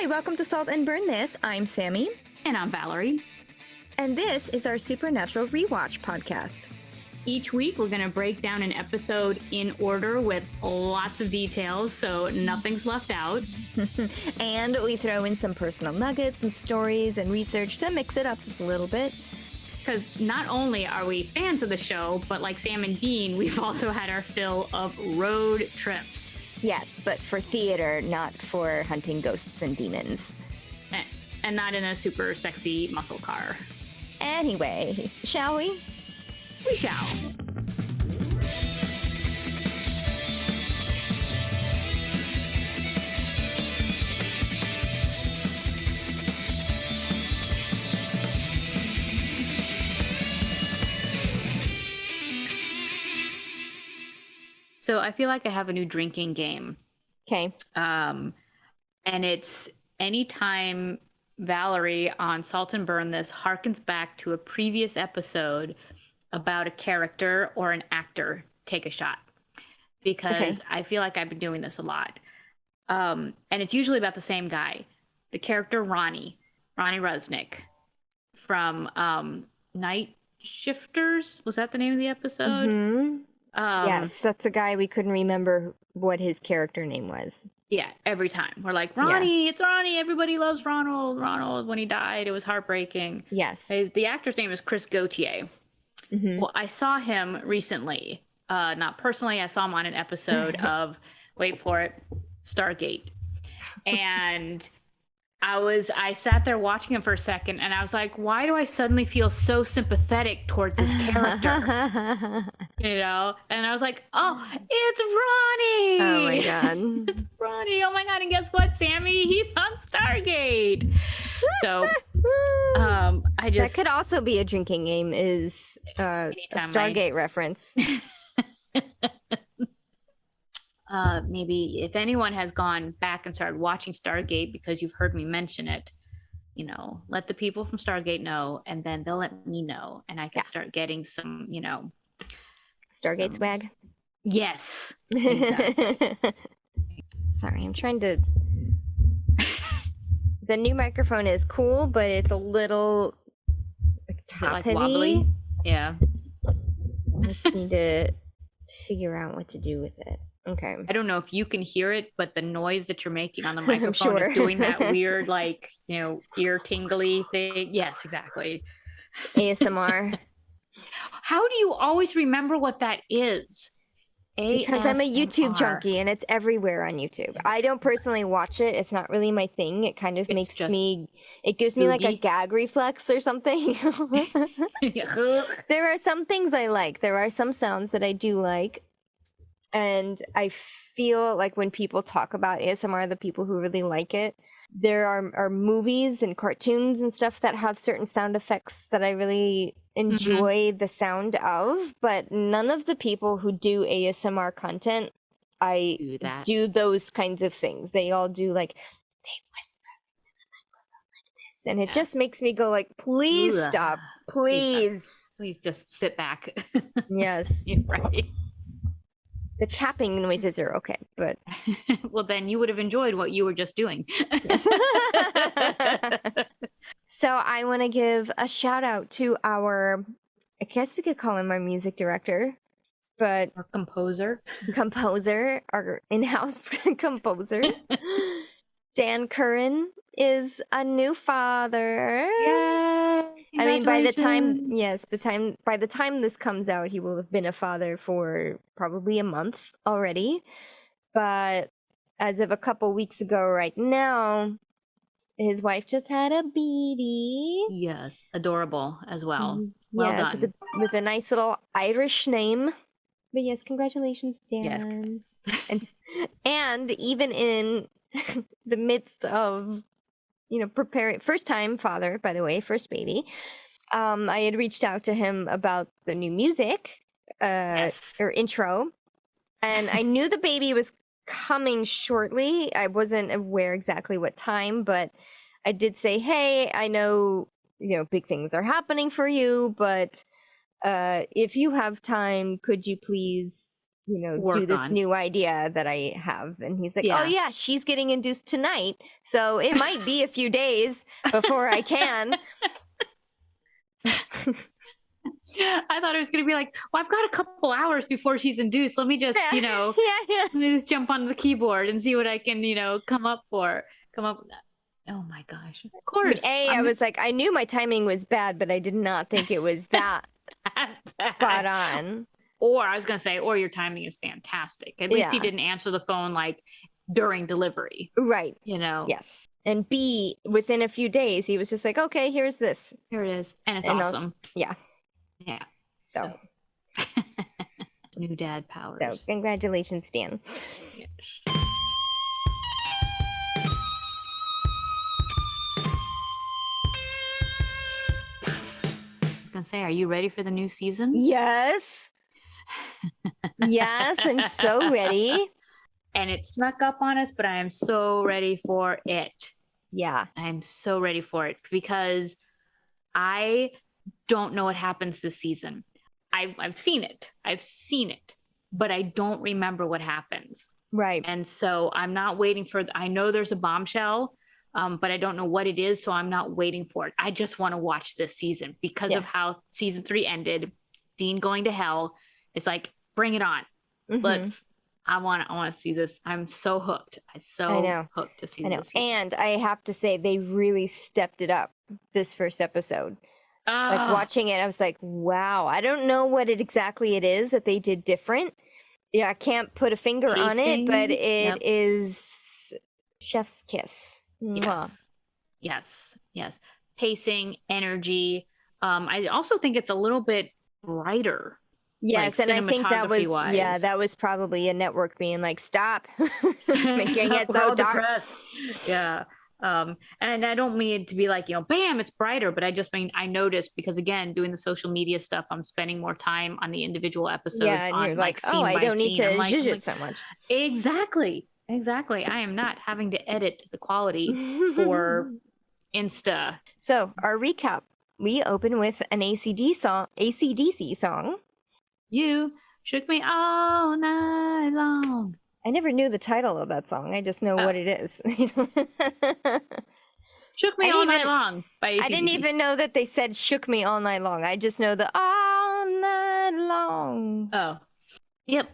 welcome to Salt and Burn This. I'm Sammy. And I'm Valerie. And this is our Supernatural Rewatch podcast. Each week, we're going to break down an episode in order with lots of details, so nothing's left out. And we throw in some personal nuggets and stories and research to mix it up just a little bit. Because not only are we fans of the show, but like Sam and Dean, we've also had our fill of road trips. Yeah, but for theater, not for hunting ghosts and demons. And not in a super sexy muscle car. Anyway, shall we? We shall. So I feel like I have a new drinking game. Okay. And it's anytime Valerie on Salt and Burn This harkens back to a previous episode about a character or an actor, take a shot. Because I feel like I've been doing this a lot. And it's usually about the same guy. The character Ronnie Rusnick from Night Shifters. Was that the name of the episode? Mm-hmm. Yes, that's a guy we couldn't remember what his character name was. Yeah, every time. We're like, Ronnie, It's Ronnie. Everybody loves Ronald. Ronald, when he died, it was heartbreaking. Yes. The actor's name is Chris Gauthier. Mm-hmm. Well, I saw him recently. Not personally. I saw him on an episode of, wait for it, Stargate. And I sat there watching him for a second, and I was like, why do I suddenly feel so sympathetic towards this character? You know? And I was like, oh, it's Ronnie! Oh my god. It's Ronnie. Oh my god, and guess what, Sammy? He's on Stargate. So that could also be a drinking game, is a Stargate reference. Maybe if anyone has gone back and started watching Stargate because you've heard me mention it, you know, let the people from Stargate know, and then they'll let me know, and I can start getting some, you know, Stargate swag. Yes, exactly. Sorry, I'm trying to. The new microphone is cool, but it's a little top heavy. Wobbly? Yeah. I just need to figure out what to do with it. Okay. I don't know if you can hear it, but the noise that you're making on the microphone is doing that weird, like, you know, ear tingly thing. Yes, exactly. ASMR. How do you always remember what that is? Because I'm a YouTube junkie and it's everywhere on YouTube. I don't personally watch it. It's not really my thing. It kind of makes me, it gives me like a gag reflex or something. There are some things I like. There are some sounds that I do like. And I feel like when people talk about ASMR, the people who really like it, there are movies and cartoons and stuff that have certain sound effects that I really enjoy the sound of, but none of the people who do ASMR content, I do those kinds of things. They all do like, they whisper into the microphone like this, and it just makes me go like, please stop, please. Please just sit back. Yes. Right. The tapping noises are okay, but... Well, then you would have enjoyed what you were just doing. Yes. So I want to give a shout out to our, I guess we could call him our music director, but... Our composer. Our in-house composer. Dan Curran is a new father. Yay! I mean, by the time this comes out, he will have been a father for probably a month already. But as of a couple weeks ago right now, his wife just had a baby. Yes, adorable as well. Well done. With a nice little Irish name. But yes, congratulations, Dan. Yes. and even in the midst of, you know, preparing, first time father, by the way, first baby, I had reached out to him about the new music or intro, and I knew the baby was coming shortly. I wasn't aware exactly what time, but I did say, hey, I know, you know, big things are happening for you, but if you have time, could you please do this on. new idea that I have. And he's like, Yeah. oh yeah, she's getting induced tonight. So it might be a few days before I can. I thought it was going to be like, well, I've got a couple hours before she's induced. Let me just, Yeah. let me just jump on the keyboard and see what I can, come up with that. Oh my gosh. Of course. I was like, I knew my timing was bad, but I did not think it was that spot on. Or I was going to say, or your timing is fantastic. At least he didn't answer the phone like during delivery. Right. Yes. And B, within a few days, he was just like, okay, here's this. Here it is. And it's awesome. Yeah. So. New dad powers. So congratulations, Dan. Yes. I was going to say, are you ready for the new season? Yes. Yes, I'm so ready. And it snuck up on us, but I am so ready for it. Yeah. I'm so ready for it because I don't know what happens this season. I've seen it, but I don't remember what happens. Right. And so I'm not waiting for, I know there's a bombshell, but I don't know what it is. So I'm not waiting for it. I just want to watch this season because of how season 3 ended. Dean going to hell. It's like, bring it on. Mm-hmm. I want to see this. I'm so hooked. I know. Hooked to see this season. And I have to say, they really stepped it up this first episode. Like watching it, I was like, wow, I don't know what exactly it is that they did different. Yeah, I can't put a finger on it, but it is chef's kiss. Yes. Pacing, energy. I also think it's a little bit brighter. Yes, like, and I think that was probably a network being like, stop making it so dark. Depressed. Yeah. And I don't mean to be like, bam, it's brighter, but I just mean I noticed because again, doing the social media stuff, I'm spending more time on the individual episodes. Yeah, and on you're like, scene I don't scene. need to zhuzh it so much. Exactly. I am not having to edit the quality for Insta. So our recap, we open with an AC/DC song. You shook me all night long. I never knew the title of that song. I just know what it is. Shook Me All Night Long by AC/DC. I didn't even know that they said shook me all night long. I just know the all night long. Oh. Yep.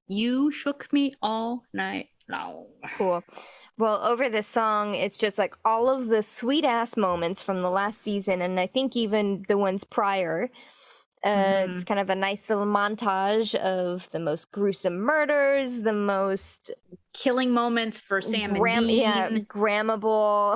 You shook me all night long. Cool. Well, over this song, it's just like all of the sweet ass moments from the last season, and I think even the ones prior. It's kind of a nice little montage of the most gruesome murders, the most killing moments for Sam and Dean. Yeah, grammable.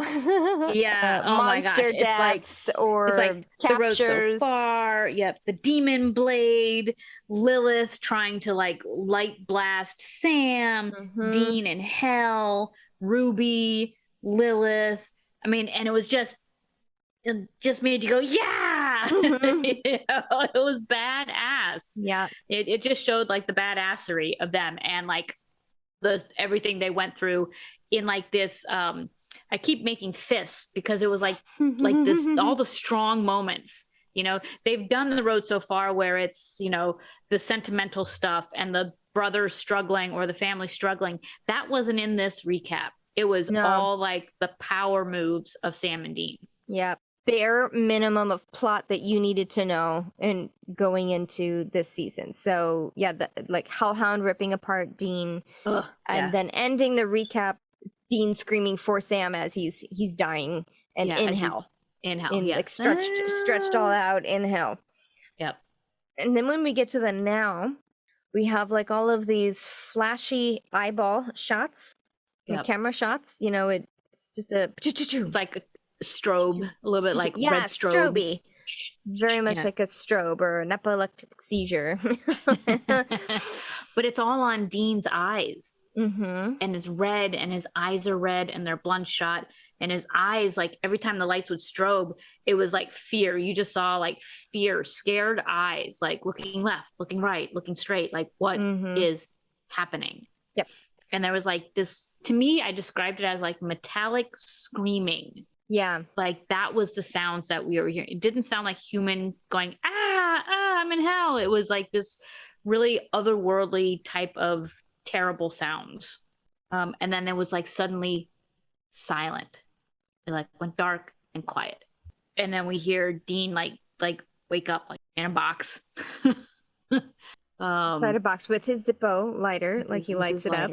Monster deaths or it's like captures. The road so far. Yep, the demon blade, Lilith trying to like light blast Sam, Dean in hell, Ruby, Lilith. I mean, and it just made you go, yeah. It was badass. Yeah, it just showed like the badassery of them and like everything they went through in like this. I keep making fists because it was like this all the strong moments. They've done the road so far where it's the sentimental stuff and the brothers struggling or the family struggling. That wasn't in this recap. It was all like the power moves of Sam and Dean. Yeah. Bare minimum of plot that you needed to know and going into this season. So yeah, like Hellhound ripping apart Dean, and then ending the recap, Dean screaming for Sam as he's dying and in hell. Like stretched all out in hell. Yep. And then when we get to the now, we have like all of these flashy eyeball shots, camera shots. It's just it's like a strobe, a little bit like red strobes. Strobe. Very much like a strobe or an epileptic seizure. But it's all on Dean's eyes. And it's red and his eyes are red and they're bloodshot. And his eyes, like every time the lights would strobe, it was like fear. You just saw like fear, scared eyes, like looking left, looking right, looking straight. Like what is happening? Yep. And there was like this, to me, I described it as like metallic screaming. Yeah. Like that was the sounds that we were hearing. It didn't sound like human going, I'm in hell. It was like this really otherworldly type of terrible sounds. And then it was like suddenly silent. It like went dark and quiet. And then we hear Dean like wake up like in a box. Inside a box with his Zippo lighter, like he lights it up.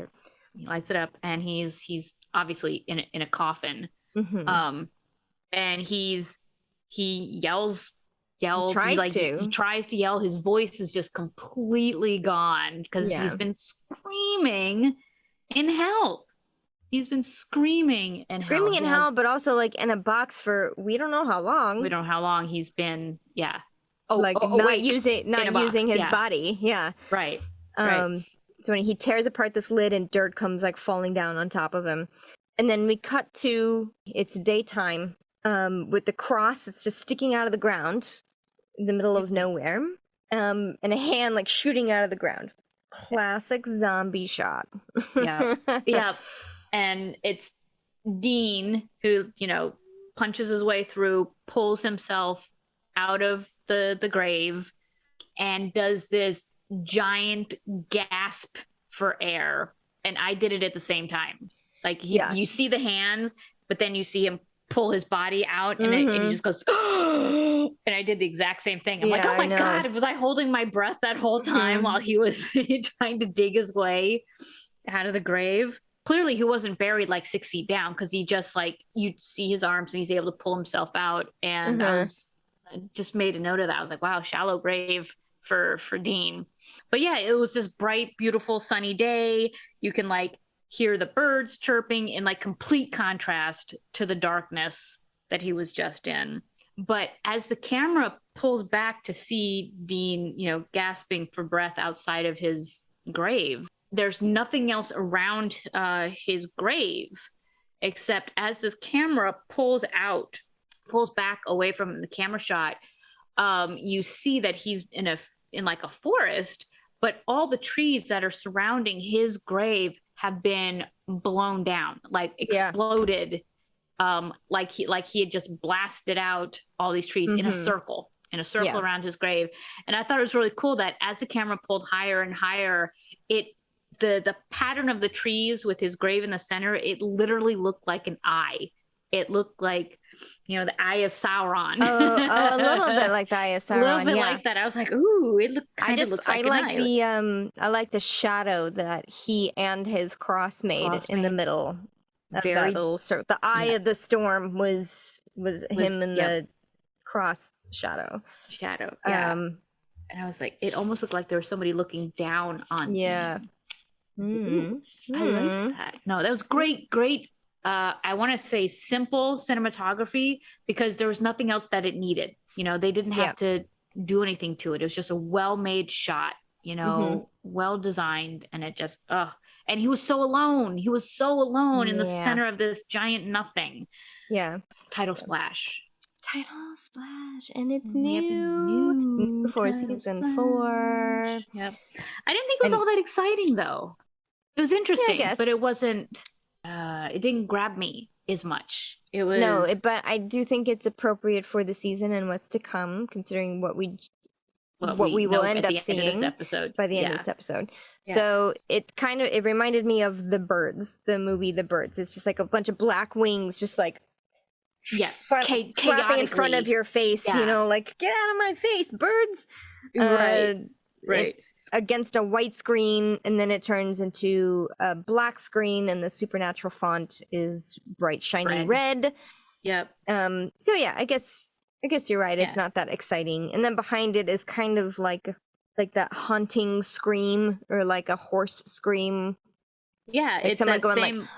He lights it up, and he's obviously in a coffin. And he yells. He tries to yell. His voice is just completely gone because he's been screaming in hell. He's been screaming in hell, but also like in a box for we don't know how long. We don't know how long he's been. Yeah. Not using his body. Yeah. Right. So when he tears apart this lid and dirt comes like falling down on top of him, and then we cut to it's daytime with the cross that's just sticking out of the ground in the middle of nowhere, and a hand like shooting out of the ground. Classic zombie shot. Yeah. And it's Dean who, punches his way through, pulls himself out of the grave, and does this giant gasp for air. And I did it at the same time. Like you see the hands, but then you see him pull his body out, and, and he just goes, and I did the exact same thing. I'm like, oh my God, was I holding my breath that whole time while he was trying to dig his way out of the grave? Clearly he wasn't buried like 6 feet down, because he just like, you see his arms and he's able to pull himself out. And I just made a note of that. I was like, wow, shallow grave for Dean. But yeah, it was this bright, beautiful, sunny day. You can like hear the birds chirping in like complete contrast to the darkness that he was just in. But as the camera pulls back to see Dean, gasping for breath outside of his grave, there's nothing else around his grave, except as this camera pulls back away from the camera shot, you see that he's in like a forest, but all the trees that are surrounding his grave have been blown down, like exploded, like he had just blasted out all these trees in a circle around his grave. And I thought it was really cool that as the camera pulled higher and higher, the pattern of the trees with his grave in the center, it literally looked like an eye. It looked like, the eye of Sauron. A little bit like the eye of Sauron. A little bit like that. I was like, ooh, it looks like an eye. I like the shadow that he and his cross made in the middle of that little circle. The eye of the storm was him in the cross shadow. Yeah. And I was like, it almost looked like there was somebody looking down on Dean. I liked that. No, that was great. I want to say simple cinematography, because there was nothing else that it needed. They didn't have to do anything to it. It was just a well-made shot, well designed, and it just, and he was so alone. He was so alone in the center of this giant nothing. Yeah. Title splash. And it's new for season 4. Yep. I didn't think it was all that exciting, though. It was interesting, but it wasn't. It didn't grab me as much. It was but I do think it's appropriate for the season and what's to come, considering what we will end up seeing by the end of this episode. Yeah. So it reminded me of The Birds, the movie The Birds. It's just like a bunch of black wings, just like flapping in front of your face. Like, get out of my face, birds. Right. Against a white screen, and then it turns into a black screen, and the supernatural font is bright shiny red. Yep. So yeah, I guess you're right. It's not that exciting. And then behind it is kind of like that haunting scream, or like a horse scream. Yeah, like it's that same like,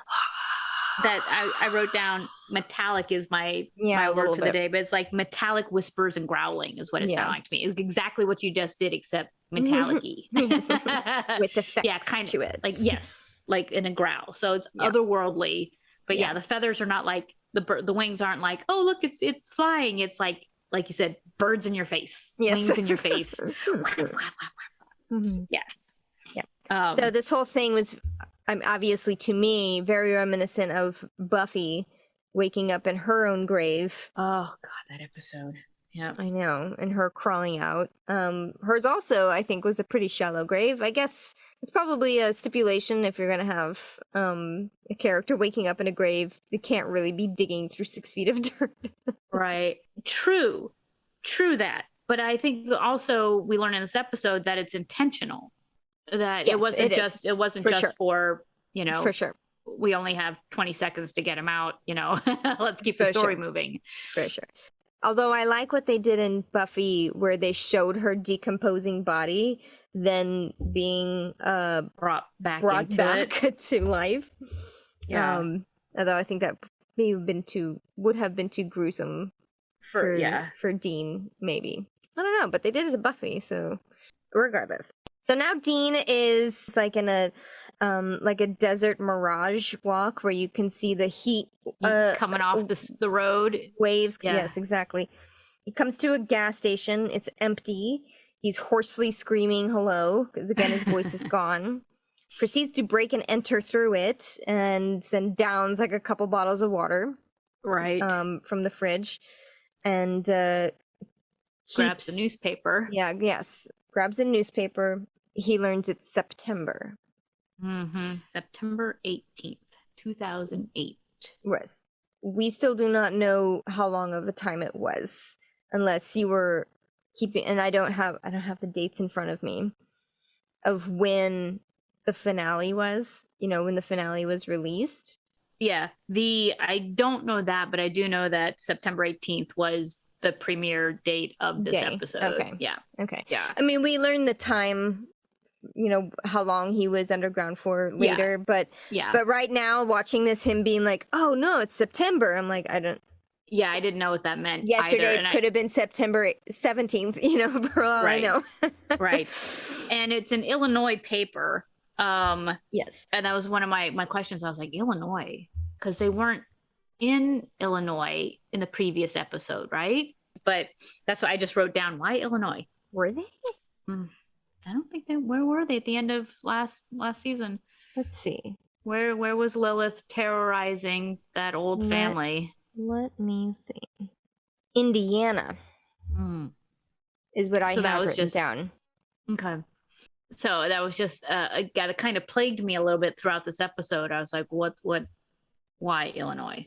that I wrote down. Metallic is my word for the day, but it's like metallic whispers and growling is what it sounded like to me. It's exactly what you just did, except metallic-y. With effects to it. Like in a growl. So it's otherworldly. But the feathers are not like the wings aren't like, oh look, it's flying. It's like you said, birds in your face. Wings in your face. Yes. Yeah. So this whole thing was obviously, to me, very reminiscent of Buffy waking up in her own grave. Oh God, that episode. Yeah. I know. And her crawling out. Hers also, I think, was a pretty shallow grave. I guess it's probably a stipulation if you're going to have a character waking up in a grave. You can't really be digging through 6 feet of dirt. Right. True that. But I think also we learn in this episode that it's intentional. That Yes, it wasn't it is. just For sure. for, For sure. we only have 20 seconds to get him out, let's keep the For story sure. moving. For sure. Although I like what they did in Buffy, where they showed her decomposing body, then being Brought back to life. Yeah. Although I think that would have been too gruesome for Dean, maybe. I don't know, but they did it to Buffy, so regardless. So now Dean is like in a desert mirage walk where you can see the heat coming off the road. Waves. Yeah. Yes, exactly. He comes to a gas station. It's empty. He's hoarsely screaming hello, because again his voice is gone. Proceeds to break and enter through it, and then downs like a couple bottles of water. Right. From the fridge. And grabs a newspaper. Yeah, yes. Grabs a newspaper. He learns it's September. September 18th, 2008. Yes. We still do not know how long of a time it was, unless you were keeping, and I don't have the dates in front of me of when the finale was, when the finale was released. Yeah. I don't know that, but I do know that September 18th was the premiere date of this episode. Okay. Yeah. Okay. Yeah. I mean, we learned the time, how long he was underground for later, but right now watching this, him being like, oh no, it's September. I'm like, I didn't know what that meant. Yesterday either, could have been September 17th, for all I know. Right. And it's an Illinois paper. Yes. And that was one of my questions. I was like, Illinois? Because they weren't in Illinois in the previous episode, right? But that's what I just wrote down. Why Illinois? Were they? I don't think where were they at the end of last season? Let's see. Where was Lilith terrorizing that old family? Let me see. Indiana. Is what I have written down. Okay. So that was just that kind of plagued me a little bit throughout this episode. I was like, why Illinois?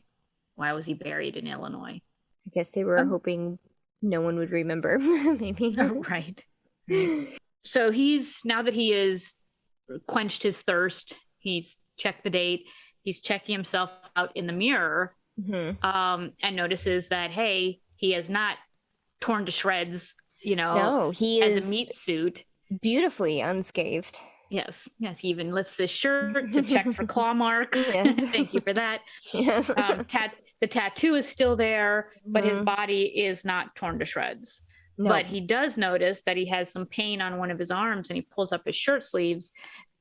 Why was he buried in Illinois? I guess they were hoping no one would remember, maybe. Right. So now that he has quenched his thirst, he's checked the date, he's checking himself out in the mirror, and notices that, hey, he has not torn to shreds, no, he as is a meat suit. Beautifully unscathed. Yes. He even lifts his shirt to check for claw marks. Thank you for that. Yes. The tattoo is still there, but his body is not torn to shreds. No. But he does notice that he has some pain on one of his arms, and he pulls up his shirt sleeves,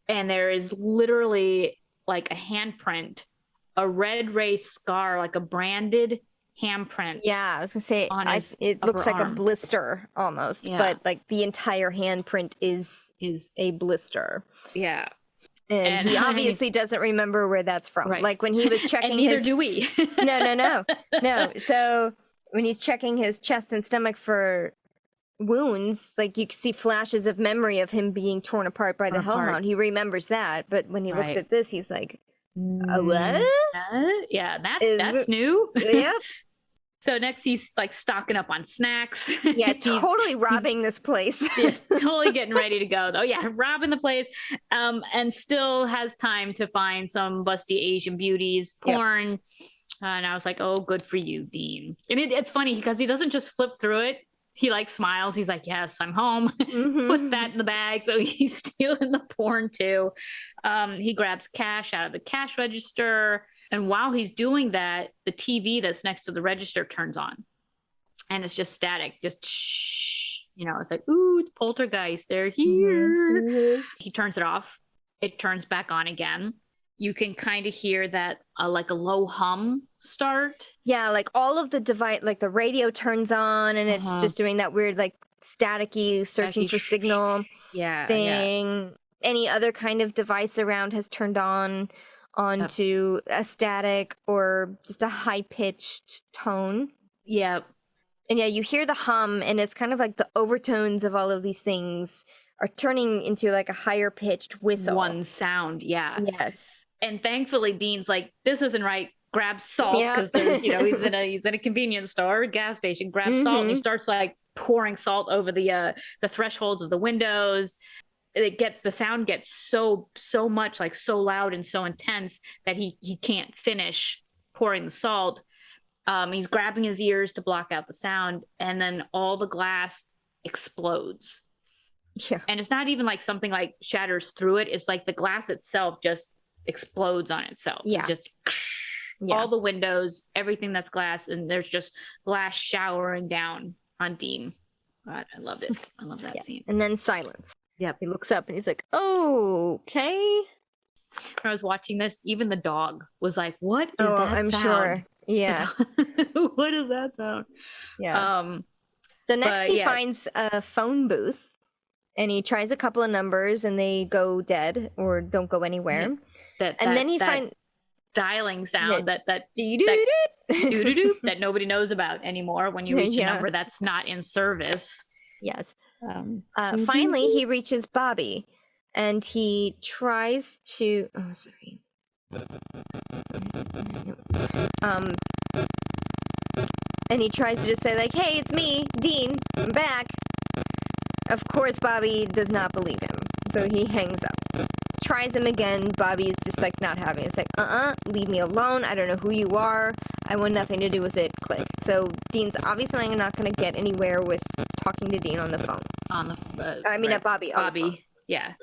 and there is literally like a handprint, a red raised scar, like a branded handprint. Yeah, I was gonna say it looks like a blister almost, but like the entire handprint is a blister. Yeah. And he obviously doesn't remember where that's from. Right. Like when he was checking and neither do we. No. So when he's checking his chest and stomach for wounds, like you can see flashes of memory of him being torn apart by the hellhound. He remembers that, but when he looks at this, he's like, what? Yeah, that's new. Yeah. So next he's like stocking up on snacks. Yeah, totally robbing this place. Yes, totally getting ready to go though. Yeah, robbing the place. And still has time to find some busty Asian beauties, porn. Yep. And I was like, oh, good for you, Dean. And it's funny because he doesn't just flip through it. He like smiles. He's like, yes, I'm home. Put that in the bag. So he's stealing the porn too. He grabs cash out of the cash register. And while he's doing that, the TV that's next to the register turns on. And it's just static. Just shh. It's like, ooh, it's poltergeist. They're here. He turns it off. It turns back on again. You can kind of hear that like a low hum start. Yeah, like all of the device, like the radio turns on and it's just doing that weird like staticky searching for signal thing. Yeah. Any other kind of device around has turned onto a static or just a high-pitched tone. Yep. And yeah, you hear the hum, and it's kind of like the overtones of all of these things are turning into like a higher pitched whistle. One sound, yeah. Yes. And thankfully, Dean's like, this isn't right. Grabs salt because there's, he's in a convenience store, gas station. Grabs salt, and he starts like pouring salt over the thresholds of the windows. The sound gets so much, like so loud and so intense that he can't finish pouring the salt. He's grabbing his ears to block out the sound, and then all the glass explodes. Yeah. And it's not even like something like shatters through it. It's like the glass itself just explodes on itself. Yeah. It's just all the windows, everything that's glass, and there's just glass showering down on Dean. God, I loved it. I love that scene. And then silence. Yep. He looks up and he's like, "Oh, okay." When I was watching this, even the dog was like, "What is that I'm sound?" sure. Yeah. What is that sound? Yeah. So next he finds a phone booth, and he tries a couple of numbers, and they go dead or don't go anywhere. Then he finds dialing sound that nobody knows about anymore when you reach a number that's not in service. Yes. Finally, he reaches Bobby, and he tries to. Oh, sorry. And he tries to just say like, "Hey, it's me, Dean. I'm back." Of course, Bobby does not believe him, so he hangs up. Tries him again. Bobby's just like not having it. It's like, leave me alone. I don't know who you are. I want nothing to do with it. Click. So Dean's obviously not going to get anywhere with talking to Dean on the phone. At Bobby. Bobby. Yeah.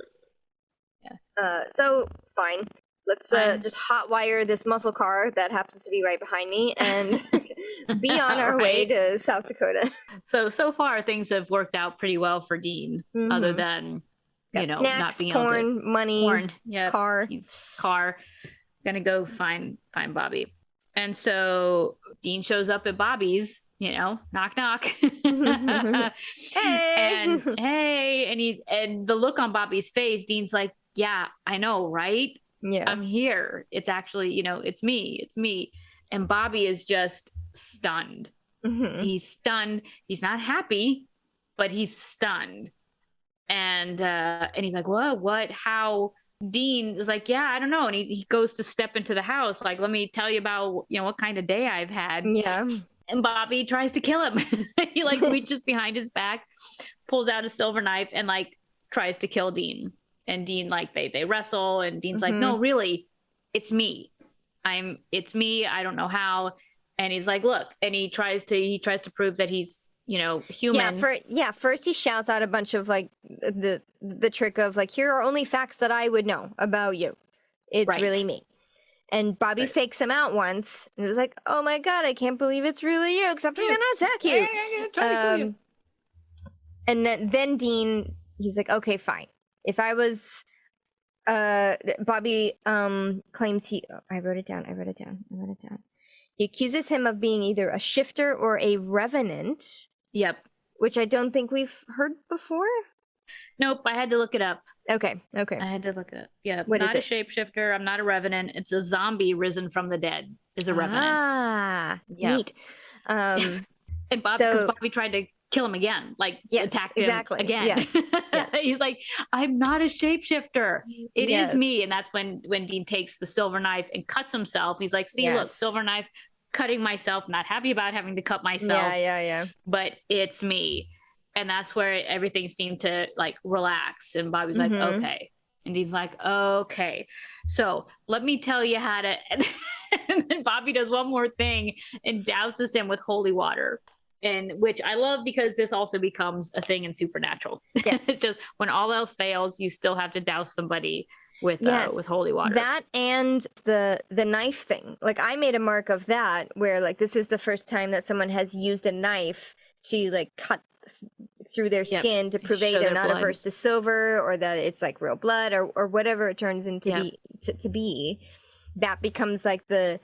So fine. Let's just hotwire this muscle car that happens to be right behind me and be on our way to South Dakota. So far things have worked out pretty well for Dean, other than snacks, not being porn, able to money, car. He's gonna go find Bobby. And so Dean shows up at Bobby's, knock knock. Hey. And the look on Bobby's face, Dean's like, yeah, I know, right? Yeah. I'm here. It's actually, it's me. And Bobby is just stunned. He's stunned. He's not happy, but he's stunned. And he's like, what, how? Dean is like, yeah, I don't know. And he goes to step into the house. Like, let me tell you about, what kind of day I've had. Yeah. And Bobby tries to kill him. He like reaches behind his back, pulls out a silver knife, and like tries to kill Dean. And Dean, like, they wrestle, and Dean's like, no, really, it's me. It's me. I don't know how. And he's like, look, and he tries to prove that he's, human. First he shouts out a bunch of like the trick of like, here are only facts that I would know about you. It's really me. And Bobby fakes him out once, and it was like, oh my God, I can't believe it's really you, except I'm gonna attack you. You. And then Dean, he's like, okay, fine. If I was, Bobby claims I wrote it down. He accuses him of being either a shifter or a revenant. Yep. Which I don't think we've heard before. Nope, I had to look it up. Okay. I had to look it up. Yeah, what not is a shapeshifter. I'm not a revenant. It's a zombie risen from the dead is a revenant. Ah, neat. And because Bobby tried to kill him again, like attacked him again. Yes. He's like, I'm not a shapeshifter. It is me. And that's when Dean takes the silver knife and cuts himself. He's like, see, look, silver knife, cutting myself, not happy about having to cut myself. Yeah. But it's me. And that's where everything seemed to like relax. And Bobby's like, okay. And Dean's like, okay. So let me tell you how to. And then Bobby does one more thing and douses him with holy water. And which I love because this also becomes a thing in Supernatural. Yes. It's just when all else fails, you still have to douse somebody with holy water. That and the knife thing. Like I made a mark of that where like this is the first time that someone has used a knife to like cut through their skin to prove they're not averse to silver or that it's like real blood or whatever it turns into to be. That becomes like the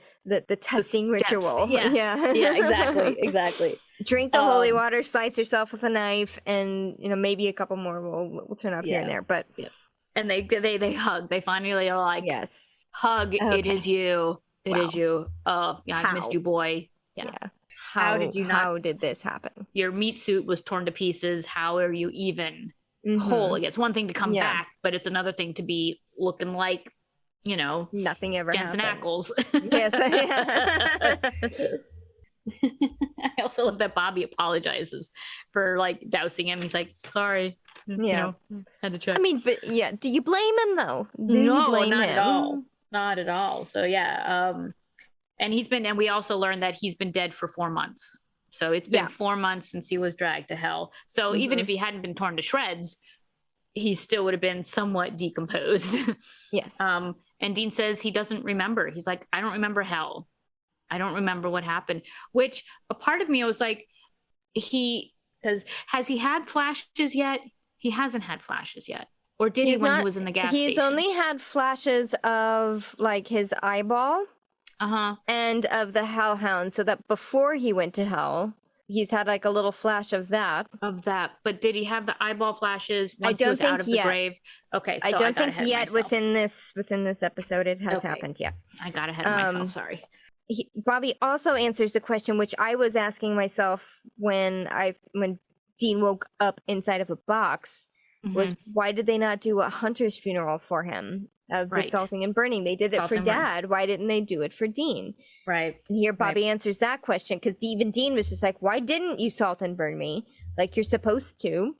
testing ritual. Yeah, exactly. Drink the holy water, slice yourself with a knife, and maybe a couple more will turn up here and there. But and they hug. They finally are like, hug. Okay. It is you. It is you. Oh yeah, I missed you, boy. Yeah. How did you not? How did this happen? Your meat suit was torn to pieces. How are you even whole? It's one thing to come back, but it's another thing to be looking like, nothing ever Jensen happened. Ackles. Yes. I also love that Bobby apologizes for like dousing him. He's like, sorry. Had to check. I mean, but yeah, do you blame him though? No, not at all. Not at all. So yeah, and we also learned that he's been dead for 4 months. So it's been 4 months since he was dragged to hell. So even if he hadn't been torn to shreds, he still would have been somewhat decomposed. Yes. And Dean says he doesn't remember. He's like, I don't remember hell. I don't remember what happened. Which a part of me was like, because has he had flashes yet? He hasn't had flashes yet. Or did he when he was in the gas station? He's only had flashes of like his eyeball. And of the hellhound, so that before he went to hell, he's had like a little flash of that. But did he have the eyeball flashes once he was out of the grave? Okay, so I don't think yet within this episode it has happened yet. I got ahead of myself. Sorry. Bobby also answers the question which I was asking myself when Dean woke up inside of a box. Was why did they not do a hunter's funeral for him of the salting and burning? They did it for Dad. Why didn't they do it for Dean? Right. And here Bobby answers that question because even Dean was just like, why didn't you salt and burn me like you're supposed to?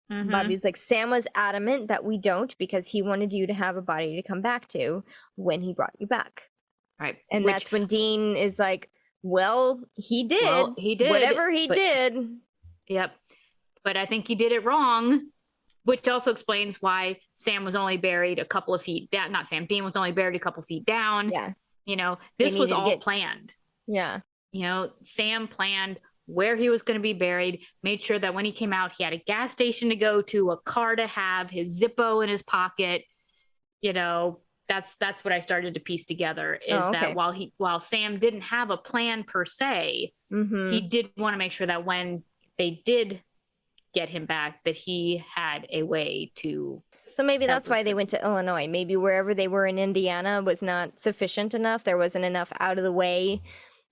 Bobby was like, Sam was adamant that we don't because he wanted you to have a body to come back to when he brought you back. Right. And that's when Dean is like, well, he did. Whatever he did. Yep. But I think he did it wrong. Which also explains why Sam was only buried a couple of feet down. Not Sam, Dean was only buried a couple feet down. Yeah. This was all planned. Yeah. Sam planned where he was going to be buried, made sure that when he came out, he had a gas station to go to, a car to have, his Zippo in his pocket. That's what I started to piece together is that while Sam didn't have a plan per se, he did want to make sure that when they did get him back, that he had a way to. So maybe that's why they went to Illinois. Maybe wherever they were in Indiana was not sufficient enough. There wasn't enough out of the way,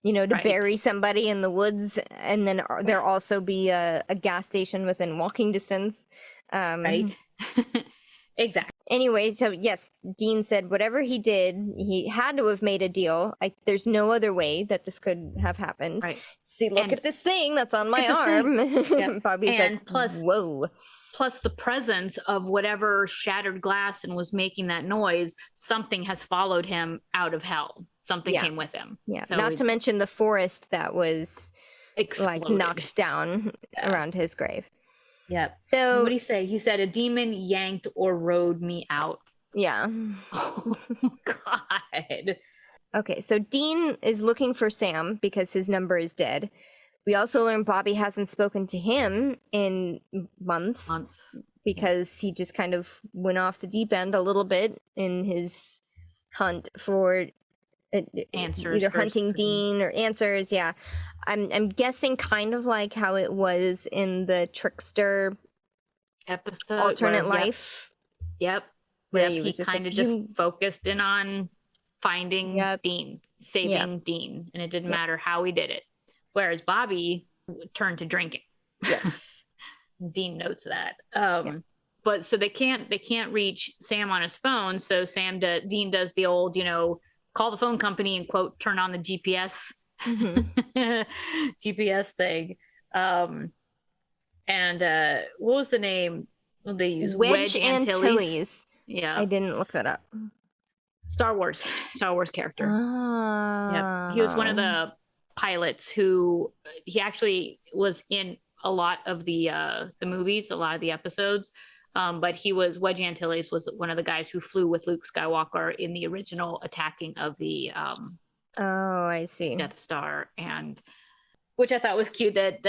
to bury somebody in the woods, and then there also be a gas station within walking distance. Right. Exactly. Anyway, so yes, Dean said whatever he did, he had to have made a deal. There's no other way that this could have happened. Right. See, look at this thing that's on my arm. Yep. Bobby's like, whoa. Plus the presence of whatever shattered glass and was making that noise, something has followed him out of hell. Something came with him. Yeah. So not to mention the forest that was exploded. Like knocked down around his grave. Yep. So what did he say? He said a demon yanked or rode me out. Yeah. Oh God. Okay, so Dean is looking for Sam because his number is dead. We also learned Bobby hasn't spoken to him in months because he just kind of went off the deep end a little bit in his hunt for answers, either hunting Dean or answers. Yeah, I'm guessing kind of like how it was in the Trickster episode, alternate life. Yep. Where he kind of just focused in on finding Dean, saving Dean, and it didn't matter how he did it. Whereas Bobby turned to drinking. Yes. Dean notes that. But so they can't reach Sam on his phone. So Dean does the old, call the phone company and quote, turn on the GPS, GPS thing. And what was the name they use? Wedge Antilles. Yeah. I didn't look that up. Star Wars character. Yep. He was one of the pilots who he actually was in a lot of the movies, a lot of the episodes. But Wedge Antilles was one of the guys who flew with Luke Skywalker in the original attacking of the I see. Death Star, and which I thought was cute that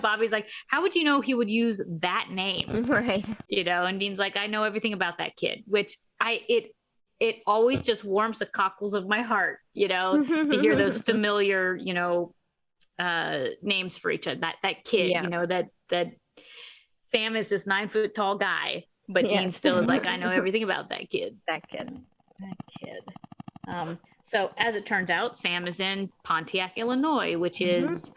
Bobby's like, how would you know he would use that name? Right. And Dean's like, I know everything about that kid, which it always just warms the cockles of my heart, to hear those familiar, names for each other. That kid, that Sam is this 9 foot tall guy, but Dean still is like, I know everything about that kid. That kid. So as it turns out, Sam is in Pontiac, Illinois, which is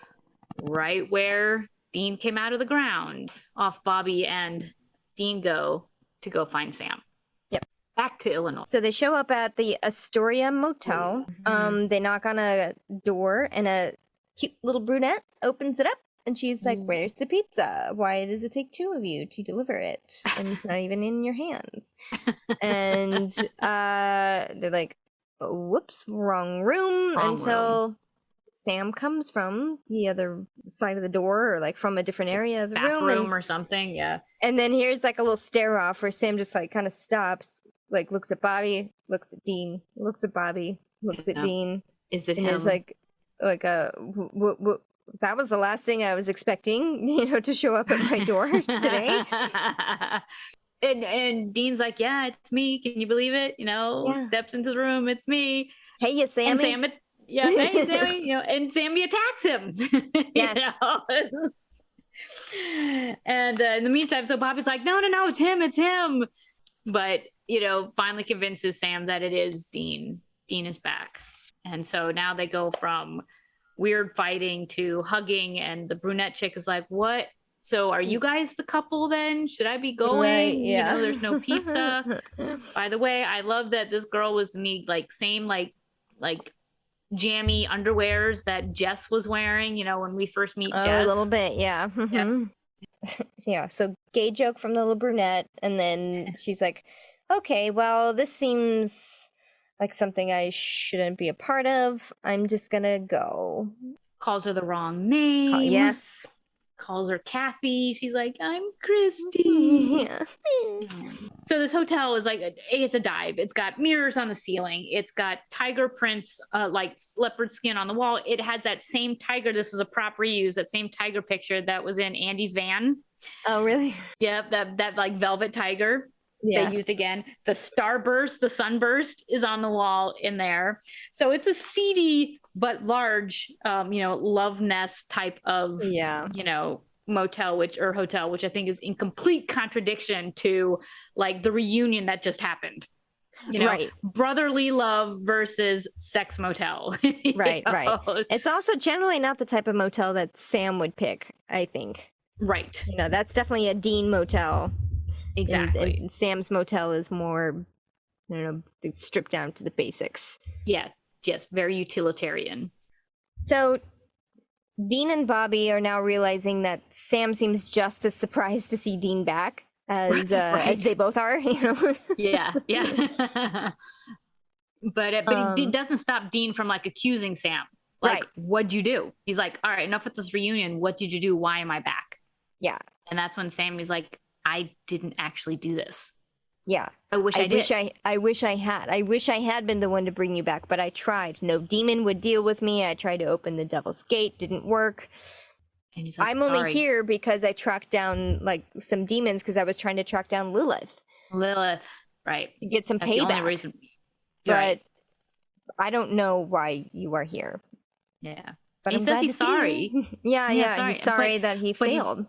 right where Dean came out of the ground. Off Bobby and Dean go find Sam. Yep. Back to Illinois. So they show up at the Astoria Motel. They knock on a door, and a cute little brunette opens it up, and she's like, "Where's the pizza? Why does it take 2 of you to deliver it? And it's not even in your hands." And they're like, "Whoops, wrong room." Until Sam comes from the other side of the door, or like from a different area of the bathroom or something. Yeah. And then here's like a little stare off where Sam just like kind of stops, like looks at Bobby, looks at Dean, looks at Bobby, looks at Dean. Is it and him? It's like a that was the last thing I was expecting, to show up at my door today. And Dean's like, "Yeah, it's me. Can you believe it?" Steps into the room. It's me. Hey, you Sammy. And Sam, hey, Sammy. And Sammy attacks him. Yes. And in the meantime, so Bobby's like, no, it's him. But, finally convinces Sam that it is Dean. Dean is back. And so now they go from weird fighting to hugging. And the brunette chick is like, "What? So are you guys the couple then? Should I be going?" Right, yeah. There's no pizza. By the way, I love that this girl was the same like jammy underwears that Jess was wearing, when we first meet Jess. A little bit, yeah. Yeah, so gay joke from the little brunette, and then she's like, "Okay, well, this seems like something I shouldn't be a part of. I'm just gonna go." Calls her the wrong name. Yes. Calls her Kathy. She's like, "I'm Christy." Yeah. So this hotel is like, it's a dive. It's got mirrors on the ceiling. It's got tiger prints, like leopard skin on the wall. It has that same tiger. This is a prop reuse. That same tiger picture that was in Andy's van. Oh, really? Yeah, that like velvet tiger. Yeah. They used again. The starburst, the sunburst is on the wall in there. So it's a seedy but large, love nest type of, motel, or hotel, which I think is in complete contradiction to like the reunion that just happened. Right. Brotherly love versus sex motel. Right. It's also generally not the type of motel that Sam would pick, I think. Right. That's definitely a Dean motel. Exactly. And Sam's motel is more, it's stripped down to the basics. Yeah. Yes. Very utilitarian. So Dean and Bobby are now realizing that Sam seems just as surprised to see Dean back as they both are, Yeah. But it doesn't stop Dean from like accusing Sam. Like, what'd you do? He's like, "All right, enough with this reunion. What did you do? Why am I back?" Yeah. And that's when Sammy's like, "I didn't actually do this." Yeah. I wish I did. I wish I had. I wish I had been the one to bring you back, but I tried. No demon would deal with me. I tried to open the Devil's Gate. Didn't work. And he's like, I'm only here because I tracked down like some demons because I was trying to track down Lilith. Right. Get some That's payback. the only reason. But I don't know why you are here. Yeah. But he says he's sorry. Yeah. Sorry. He's sorry that he failed.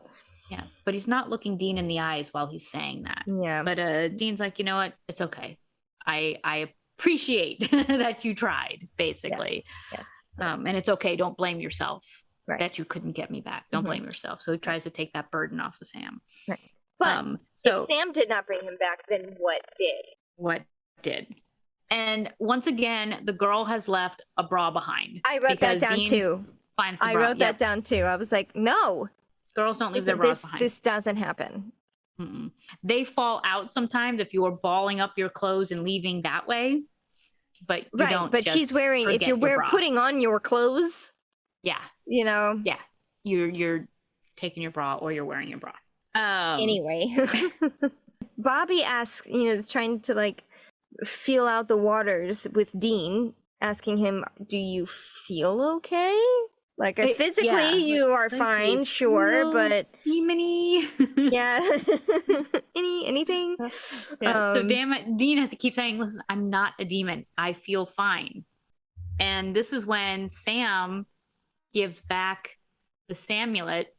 Yeah, but he's not looking Dean in the eyes while he's saying that. Yeah. But Dean's like, "You know what? It's okay. I appreciate that you tried, basically. Yes. And it's okay. Don't blame yourself that you couldn't get me back. Don't blame yourself." So he tries to take that burden off of Sam. Right. But if Sam did not bring him back, then what did? What did? And once again, the girl has left a bra behind. I wrote that down too. I wrote that down too. I was like, no. Girls don't leave their bras behind. This doesn't happen. Mm-mm. They fall out sometimes if you are balling up your clothes and leaving that way. But you don't. But she's wearing. If you're putting on your clothes. Yeah. Yeah. You're taking your bra or you're wearing your bra. Anyway, Bobby asks. Is trying to like feel out the waters with Dean, asking him, "Do you feel okay?" Like physically, you are fine, sure, but demony. Yeah, anything. Yeah. So damn it, Dean has to keep saying, "Listen, I'm not a demon. I feel fine." And this is when Sam gives back the Samulet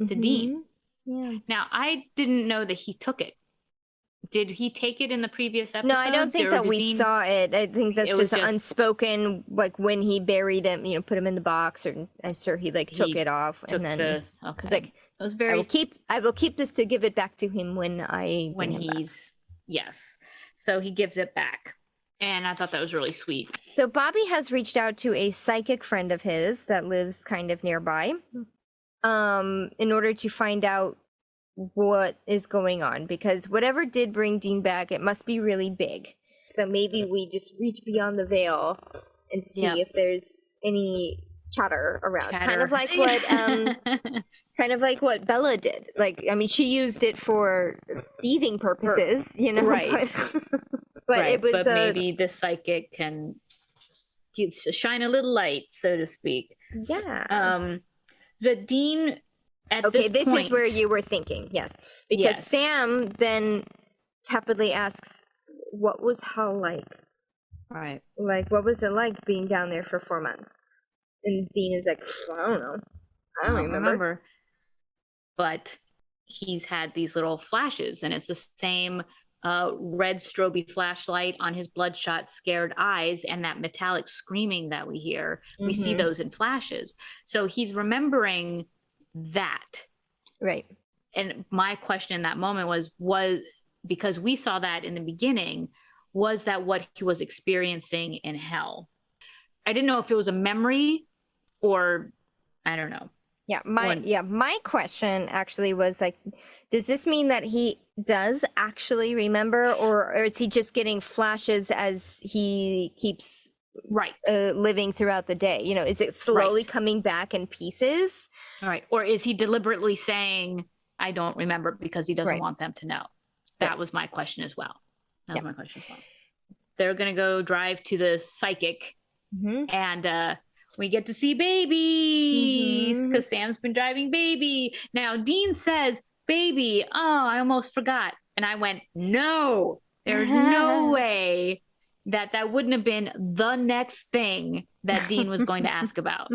to Dean. Yeah. Now I didn't know that he took it did he take it in the previous episode? No, I don't think that we saw it. I think that's just unspoken, like when he buried him, put him in the box, or I'm sure he took it off, and then it's like, it was very. I will keep this to give it back to him when he's back. Yes. So he gives it back, and I thought that was really sweet. So Bobby has reached out to a psychic friend of his that lives kind of nearby, in order to find out what is going on, because whatever did bring Dean back, it must be really big. So maybe we just reach beyond the veil and see if there's any chatter around. Kind of like what Bella did. Like, I mean, she used it for thieving purposes, right? But it was. But maybe the psychic can shine a little light, so to speak. Yeah. The Dean. This is where you were thinking, yes. Because Sam then tepidly asks, what was hell like? Right. Like, what was it like being down there for 4 months? And Dean is like, I don't know. I don't remember. But he's had these little flashes, and it's the same red strobe flashlight on his bloodshot, scared eyes, and that metallic screaming that we hear. Mm-hmm. We see those in flashes. So he's remembering that. Right. And my question in that moment was because we saw that in the beginning, was that what he was experiencing in hell? I didn't know if it was a memory or I don't know. Yeah, my question actually was like, does this mean that he does actually remember, or is he just getting flashes as he keeps living throughout the day? Is it slowly coming back in pieces? Right. Or is he deliberately saying, I don't remember, because he doesn't want them to know? That was my question as well. They're going to go drive to the psychic, and we get to see babies, because Sam's been driving baby. Now, Dean says, baby, I almost forgot. And I went, no, there's no way that wouldn't have been the next thing that Dean was going to ask about.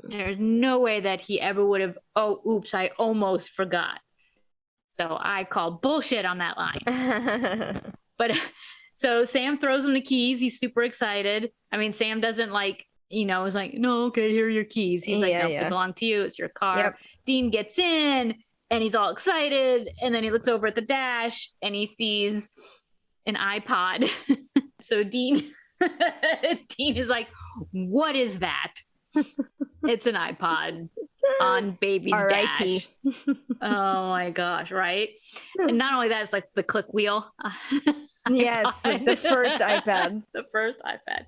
There's no way that he ever would have, oops, I almost forgot. So I call bullshit on that line. But so Sam throws him the keys. He's super excited. I mean, Sam doesn't is like, no, okay, here are your keys. He's like, no, they belong to you. It's your car. Yep. Dean gets in and he's all excited. And then he looks over at the dash and he sees an iPod. So Dean is like, what is that? It's an iPod on baby's dash. Oh my gosh, right? And not only that, it's like the click wheel. Yes, the first iPad. The first iPad.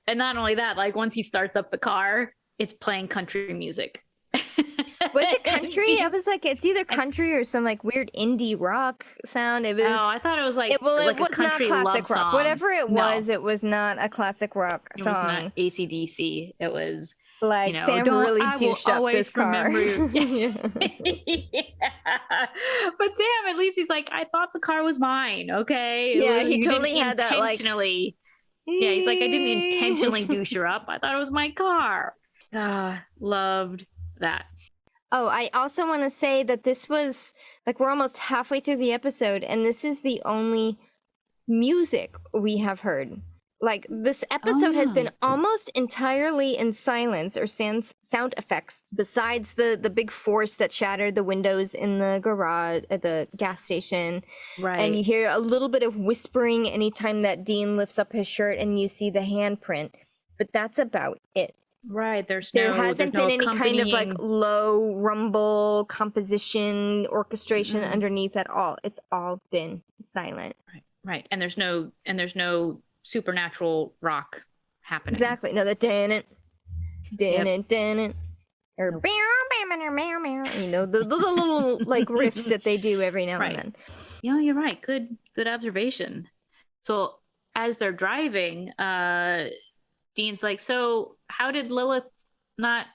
And not only that, like once he starts up the car, it's playing country music. Was it country? I was like, it's either country or some like weird indie rock sound. It was. Oh, I thought it was like, it was a country not classic love rock. song. Whatever it was not a classic rock song. It was not AC/DC. It was like Sam really douched up this car. Yeah. But Sam, at least he's like, I thought the car was mine. Okay. Yeah, he totally had that intentionally. Yeah, he's like, I didn't intentionally douche her up. I thought it was my car. Loved that. Oh, I also want to say that this was, like, we're almost halfway through the episode, and this is the only music we have heard. Like, this episode has been almost entirely in silence or sound effects, besides the big force that shattered the windows in the garage at the gas station. Right. And you hear a little bit of whispering anytime that Dean lifts up his shirt and you see the handprint. But that's about it. Right. There hasn't been any kind of like low rumble composition orchestration underneath at all. It's all been silent. Right. And there's no supernatural rock happening. Exactly. No, the didn't. Or the little like riffs that they do every now and then. You're right. Good observation. So as they're driving, Dean's like, so how did Lilith not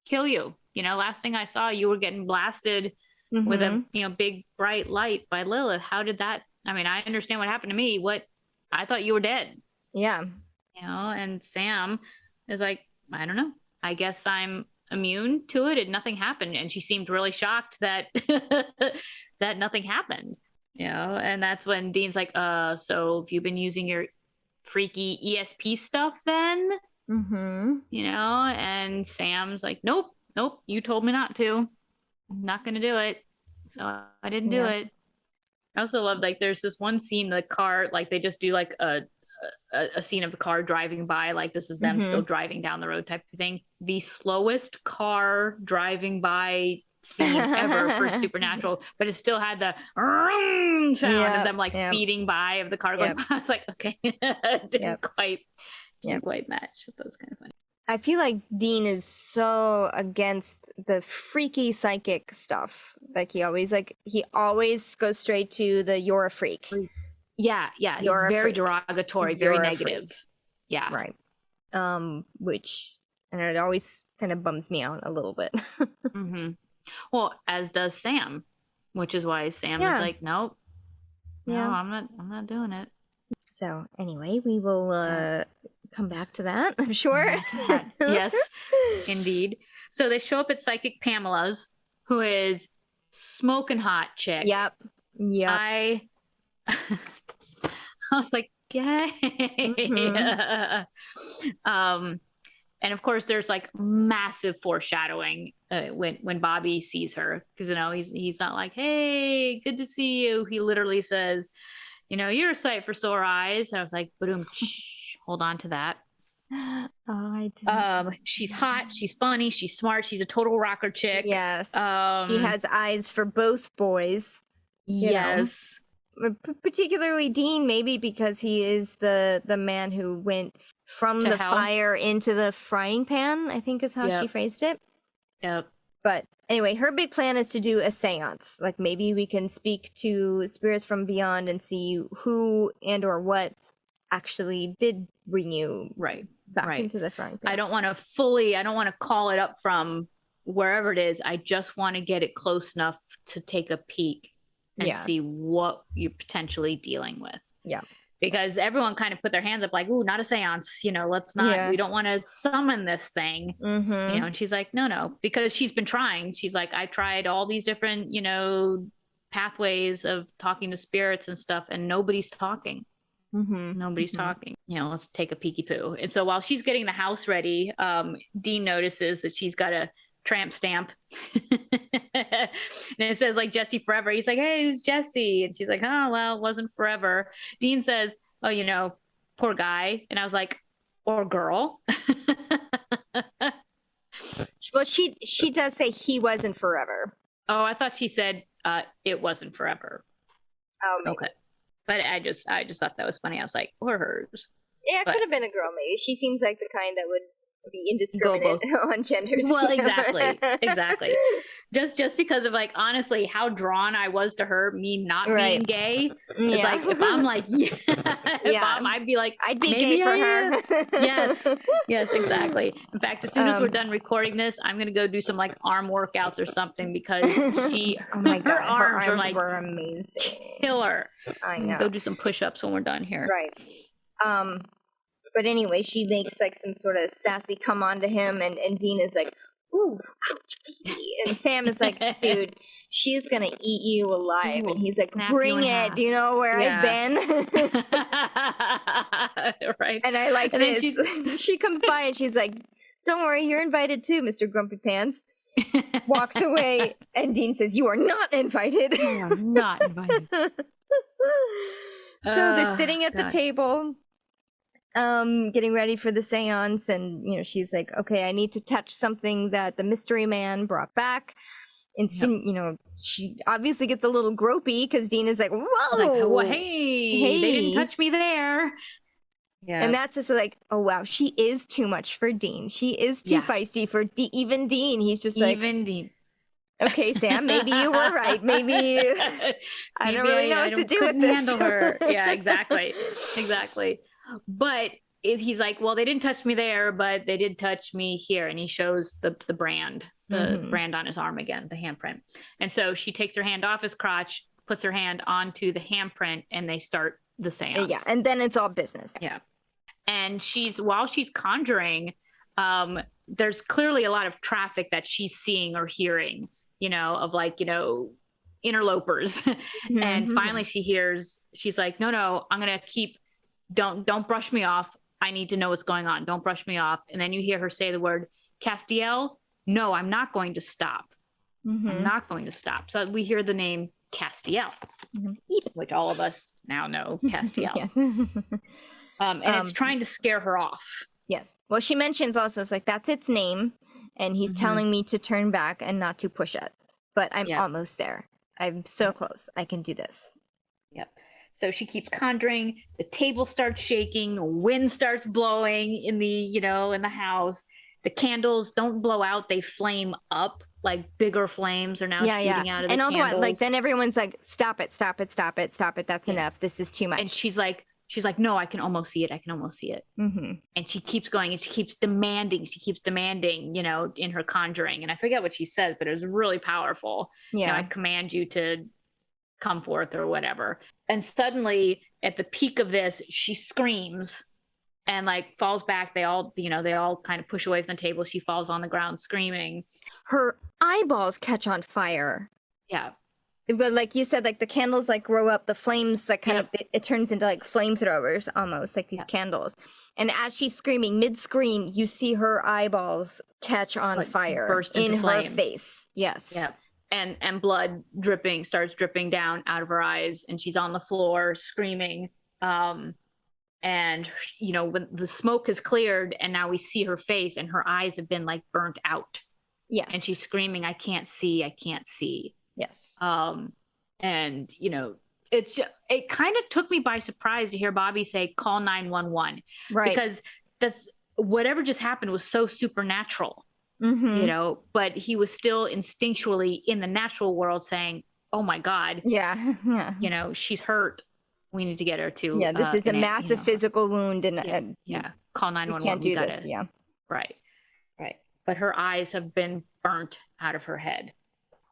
kill you? Last thing I saw, you were getting blasted with a big bright light by Lilith. How did that? I mean, I understand what happened to me. I thought you were dead. Yeah. And Sam is like, I don't know. I guess I'm immune to it and nothing happened. And she seemed really shocked that that nothing happened. You know, and that's when Dean's like, so have you been using your freaky ESP stuff then? You know, and Sam's like, nope, you told me not to. I'm not gonna do it. So I didn't do it. I also love, like, there's this one scene, the car, like they just do like a scene of the car driving by, like this is them still driving down the road type of thing. The slowest car driving by scene ever for Supernatural, but it still had the sound of them like speeding by, of the car going by. I was like, okay, didn't quite match. That was kind of funny. I feel like Dean is so against the freaky psychic stuff. Like he always goes straight to the "you're a freak." Yeah, it's very derogatory, very negative. Yeah, right. Which, and it always kind of bums me out a little bit. Well, as does Sam, which is why Sam is like, nope, I'm not doing it. So anyway, we will come back to that, I'm sure. Yes, indeed. So they show up at Psychic Pamela's, who is smoking hot chick. Yep. I was like, yay. And of course, there's like massive foreshadowing when Bobby sees her, because he's not like, hey, good to see you. He literally says, you're a sight for sore eyes. And I was like, boom, hold on to that. Oh, I did. She's hot, she's funny, she's smart, she's a total rocker chick. Yes. He has eyes for both boys. Yes. Particularly Dean, maybe because he is the man who went from the fire into the frying pan, I think is how she phrased it. Yep. But anyway, her big plan is to do a seance. Like maybe we can speak to spirits from beyond and see who and or what actually did bring you back into the frying pan. I don't want to call it up from wherever it is. I just want to get it close enough to take a peek and see what you're potentially dealing with. Yeah. Because everyone kind of put their hands up like, ooh, not a seance, let's not, we don't want to summon this thing, and she's like, no, because she's been trying. She's like, I tried all these different, pathways of talking to spirits and stuff, and nobody's talking. Nobody's talking. Let's take a peeky poo. And so while she's getting the house ready, Dean notices that she's got a tramp stamp. And it says like Jesse Forever. He's like, hey, who's Jesse? And she's like, oh, well, it wasn't forever. Dean says, oh, poor guy. And I was like, or girl. Well, she does say he wasn't forever. Oh, I thought she said it wasn't forever. Oh, maybe. Okay. But I just thought that was funny. I was like, or hers. Yeah, it could have been a girl, maybe. She seems like the kind that would be indiscriminate on genders. Well, exactly. Just because of like, honestly, how drawn I was to her, me not being gay. It's like, if I'm like, I'd be like, I'd be gay for her. Yes, exactly. In fact, as soon as we're done recording this, I'm gonna go do some like arm workouts or something, because oh my God, her arms are like were amazing, killer. I know. Go do some push-ups when we're done here. Right. But anyway, she makes like some sort of sassy come on to him, and Dean is like, ooh, ouch, baby. And Sam is like, dude, she's gonna eat you alive. And he's like, bring it. Do you know where I've been? Right. And I like this. She comes by and she's like, don't worry, you're invited too, Mr. Grumpy Pants. Walks away, and Dean says, you are not invited. You are not invited. So they're sitting at the table, getting ready for the seance, and she's like, okay, I need to touch something that the mystery man brought back. And she obviously gets a little gropey because Dean is like, whoa, like, well, hey, they didn't touch me there. Yeah. And that's just like, oh wow, she is too much for Dean. She is too feisty for even Dean. He's just like, even Dean. Okay, Sam, maybe you were right. Maybe I don't really know what to do with this. Handle her. Yeah, exactly. But he's like, well, they didn't touch me there, but they did touch me here. And he shows the brand, brand on his arm again, the handprint. And so she takes her hand off his crotch, puts her hand onto the handprint, and they start the seance. Yeah, and then it's all business. Yeah. And while she's conjuring, there's clearly a lot of traffic that she's seeing or hearing, of like, interlopers. And finally she's like, no, I'm gonna keep, don't brush me off. I need to know what's going on. Don't brush me off. And then you hear her say the word Castiel. No, I'm not going to stop. I'm not going to stop. So we hear the name Castiel, which all of us now know Castiel. And it's trying to scare her off. Yes. Well, she mentions also, it's like, that's its name. And he's telling me to turn back and not to push it. But I'm almost there. I'm so close. I can do this. Yep. So she keeps conjuring. The table starts shaking. Wind starts blowing in the, in the house. The candles don't blow out. They flame up. Like bigger flames are now shooting out of the and all candles. the while, like, then everyone's like, stop it. That's enough. This is too much. And she's like, no, I can almost see it. And she keeps going and she keeps demanding, in her conjuring. And I forget what she says, but it was really powerful. I command you to come forth or whatever. And suddenly at the peak of this, she screams and like falls back. They all kind of push away from the table. She falls on the ground screaming. Her eyeballs catch on fire. Yeah. But like you said, like the candles like grow up, the flames like kind of, it turns into like flamethrowers almost, like these candles. And as she's screaming, mid-scream, you see her eyeballs catch on fire burst into in flame. her face. Yes. Yeah. And blood starts dripping down out of her eyes, and she's on the floor screaming. And when the smoke has cleared and now we see her face and her eyes have been like burnt out. Yes. And she's screaming, I can't see. Yes. And it kind of took me by surprise to hear Bobby say, call 911. Right. Because that's whatever just happened was so supernatural, but he was still instinctually in the natural world saying, oh my God. Yeah. She's hurt. We need to get her to. Yeah. This is a massive physical wound. And call 911. We can't do this. Yeah. Right. But her eyes have been burnt out of her head.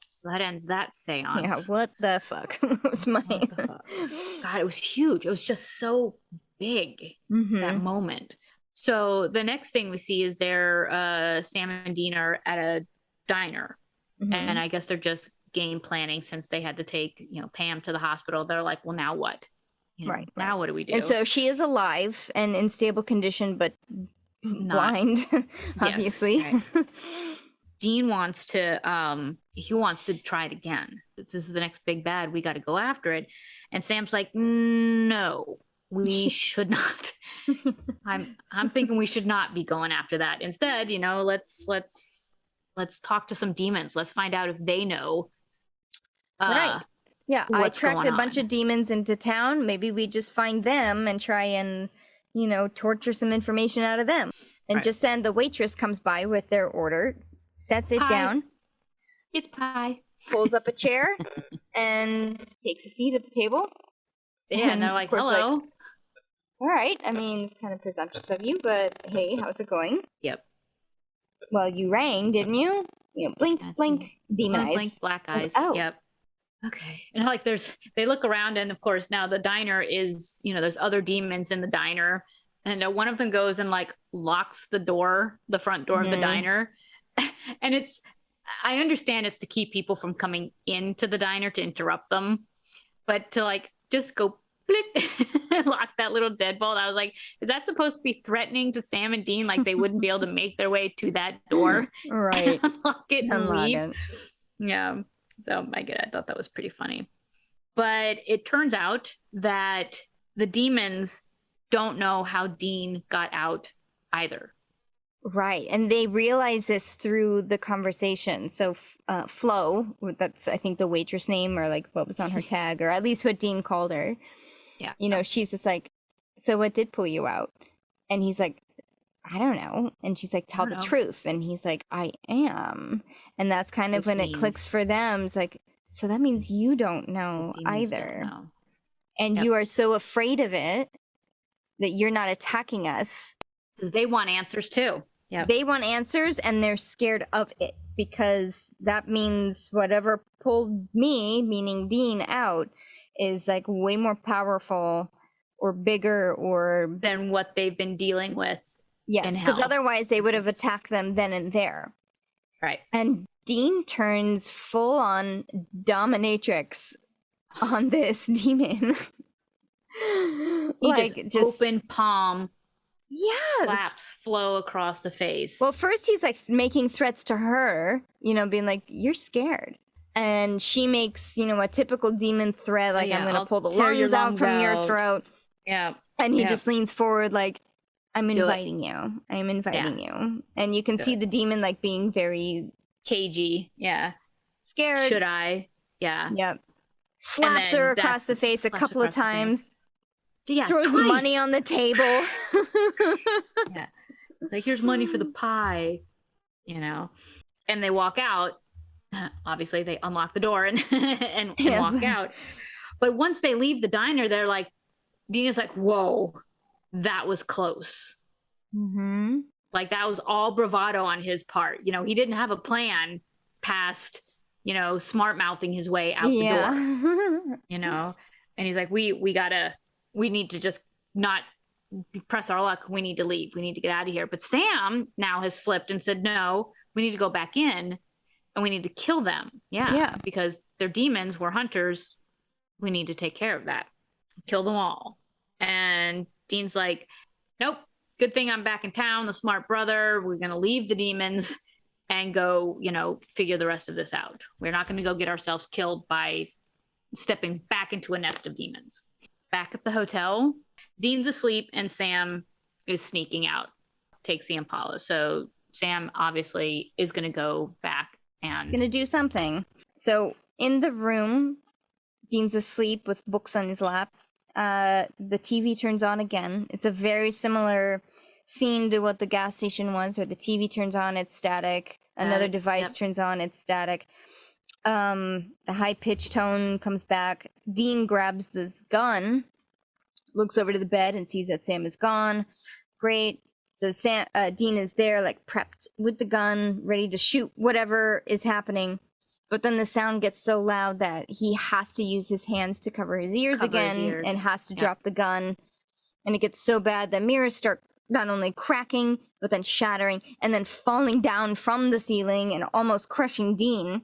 So that ends that seance. Yeah, what the fuck was my... God, it was huge. It was just so big, that moment. So the next thing we see is Sam and Dean are at a diner. And I guess they're just game planning since they had to take, Pam to the hospital. They're like, well, now what? Now what do we do? And so she is alive and in stable condition, but blind, obviously. Yes, right. Dean wants to try it again. This is the next big bad. We got to go after it. And Sam's like, no, we should not. I'm thinking we should not be going after that. Instead, let's talk to some demons. Let's find out if they know. Right. Yeah. I tracked a bunch of demons into town. Maybe we just find them and try and, torture some information out of them. And just then the waitress comes by with their order, sets it down. It's pie. Pulls up a chair and takes a seat at the table. Yeah, and they're like, hello. Like, all right. I mean, it's kind of presumptuous of you, but hey, how's it going? Yep. Well, you rang, didn't you? Blink, blink, demon eyes. Blink, black eyes. Oh. Yep. Okay. And like they look around, and of course now the diner is, there's other demons in the diner. And one of them goes and like locks the front door of the diner. And I understand it's to keep people from coming into the diner to interrupt them, but to like just go blick and lock that little deadbolt. I was like, is that supposed to be threatening to Sam and Dean? Like they wouldn't be able to make their way to that door, right? Unlock it and leave. It. Yeah. So I thought that was pretty funny. But it turns out that the demons don't know how Dean got out either. Right. And they realize this through the conversation. So Flo, that's I think the waitress name, or like what was on her tag, or at least what Dean called her. Yeah. She's just like, so what did pull you out? And he's like, I don't know. And she's like, tell the truth. And he's like, I am. And that's kind of when it clicks for them. It's like, so that means you don't know either. Don't know. And you are so afraid of it that you're not attacking us. Because they want answers too. Yeah. They want answers, and they're scared of it, because that means whatever pulled me, meaning Dean, out is like way more powerful or bigger or than what they've been dealing with. Yes, because otherwise they would have attacked them then and there. Right. And Dean turns full on dominatrix on this demon. He just open palm, yes, slaps Flo across the face. Well, first he's like making threats to her, you know, being like, "You're scared," and she makes, you know, a typical demon threat, like, "I'm gonna pull the lungs out from your throat." Yeah. And he just leans forward, like, "I'm inviting you. I'm inviting you." And you can see the demon like being very cagey. Yeah. Scared. Should I? Yeah. Yep. Slaps her across the face a couple of times. Yeah. Throws twice. money on the table. Yeah. It's like, here's money for the pie, you know. And they walk out. Obviously, they unlock the door and walk out. But once they leave the diner, they're like, Dean is like, whoa, that was close. Mm-hmm. Like, that was all bravado on his part. You know, he didn't have a plan past, you know, smart mouthing his way out the door. You know, and he's like, we need to just not press our luck. We need to leave. We need to get out of here. But Sam now has flipped and said, no, we need to go back in and we need to kill them. Yeah. Because they're demons. We're hunters. We need to take care of that. Kill them all. And Dean's like, nope, good thing I'm back in town. The smart brother. We're going to leave the demons and go, you know, figure the rest of this out. We're not going to go get ourselves killed by stepping back into a nest of demons. Back at the hotel, Dean's asleep and Sam is sneaking out, takes the Impala. So Sam obviously is going to go back and... going to do something. So in the room, Dean's asleep with books on his lap. The TV turns on again. It's a very similar scene to what the gas station was, where the TV turns on, it's static. Another device turns on, it's static. The high-pitched tone comes back. Dean grabs this gun, looks over to the bed and sees that Sam is gone. Great. So Dean is there, like, prepped with the gun, ready to shoot whatever is happening. But then the sound gets so loud that he has to use his hands to cover his ears and has to drop the gun. And it gets so bad that mirrors start not only cracking, but then shattering, and then falling down from the ceiling and almost crushing Dean.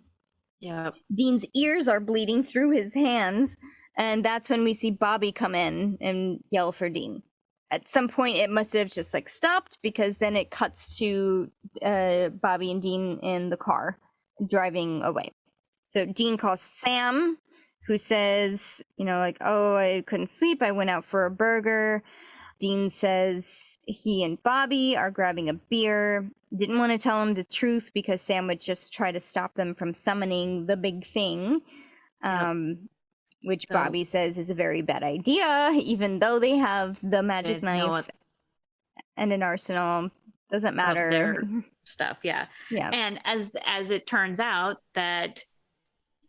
Yeah. Dean's ears are bleeding through his hands, and that's when we see Bobby come in and yell for Dean. At some point, it must have just like stopped, because then it cuts to Bobby and Dean in the car driving away. So Dean calls Sam, who says, you know, like, "Oh, I couldn't sleep. I went out for a burger." Dean says he and Bobby are grabbing a beer. Didn't want to tell him the truth because Sam would just try to stop them from summoning the big thing, which Bobby says is a very bad idea, even though they have the magic knife and an arsenal. Doesn't matter. Their stuff, yeah. And as it turns out, that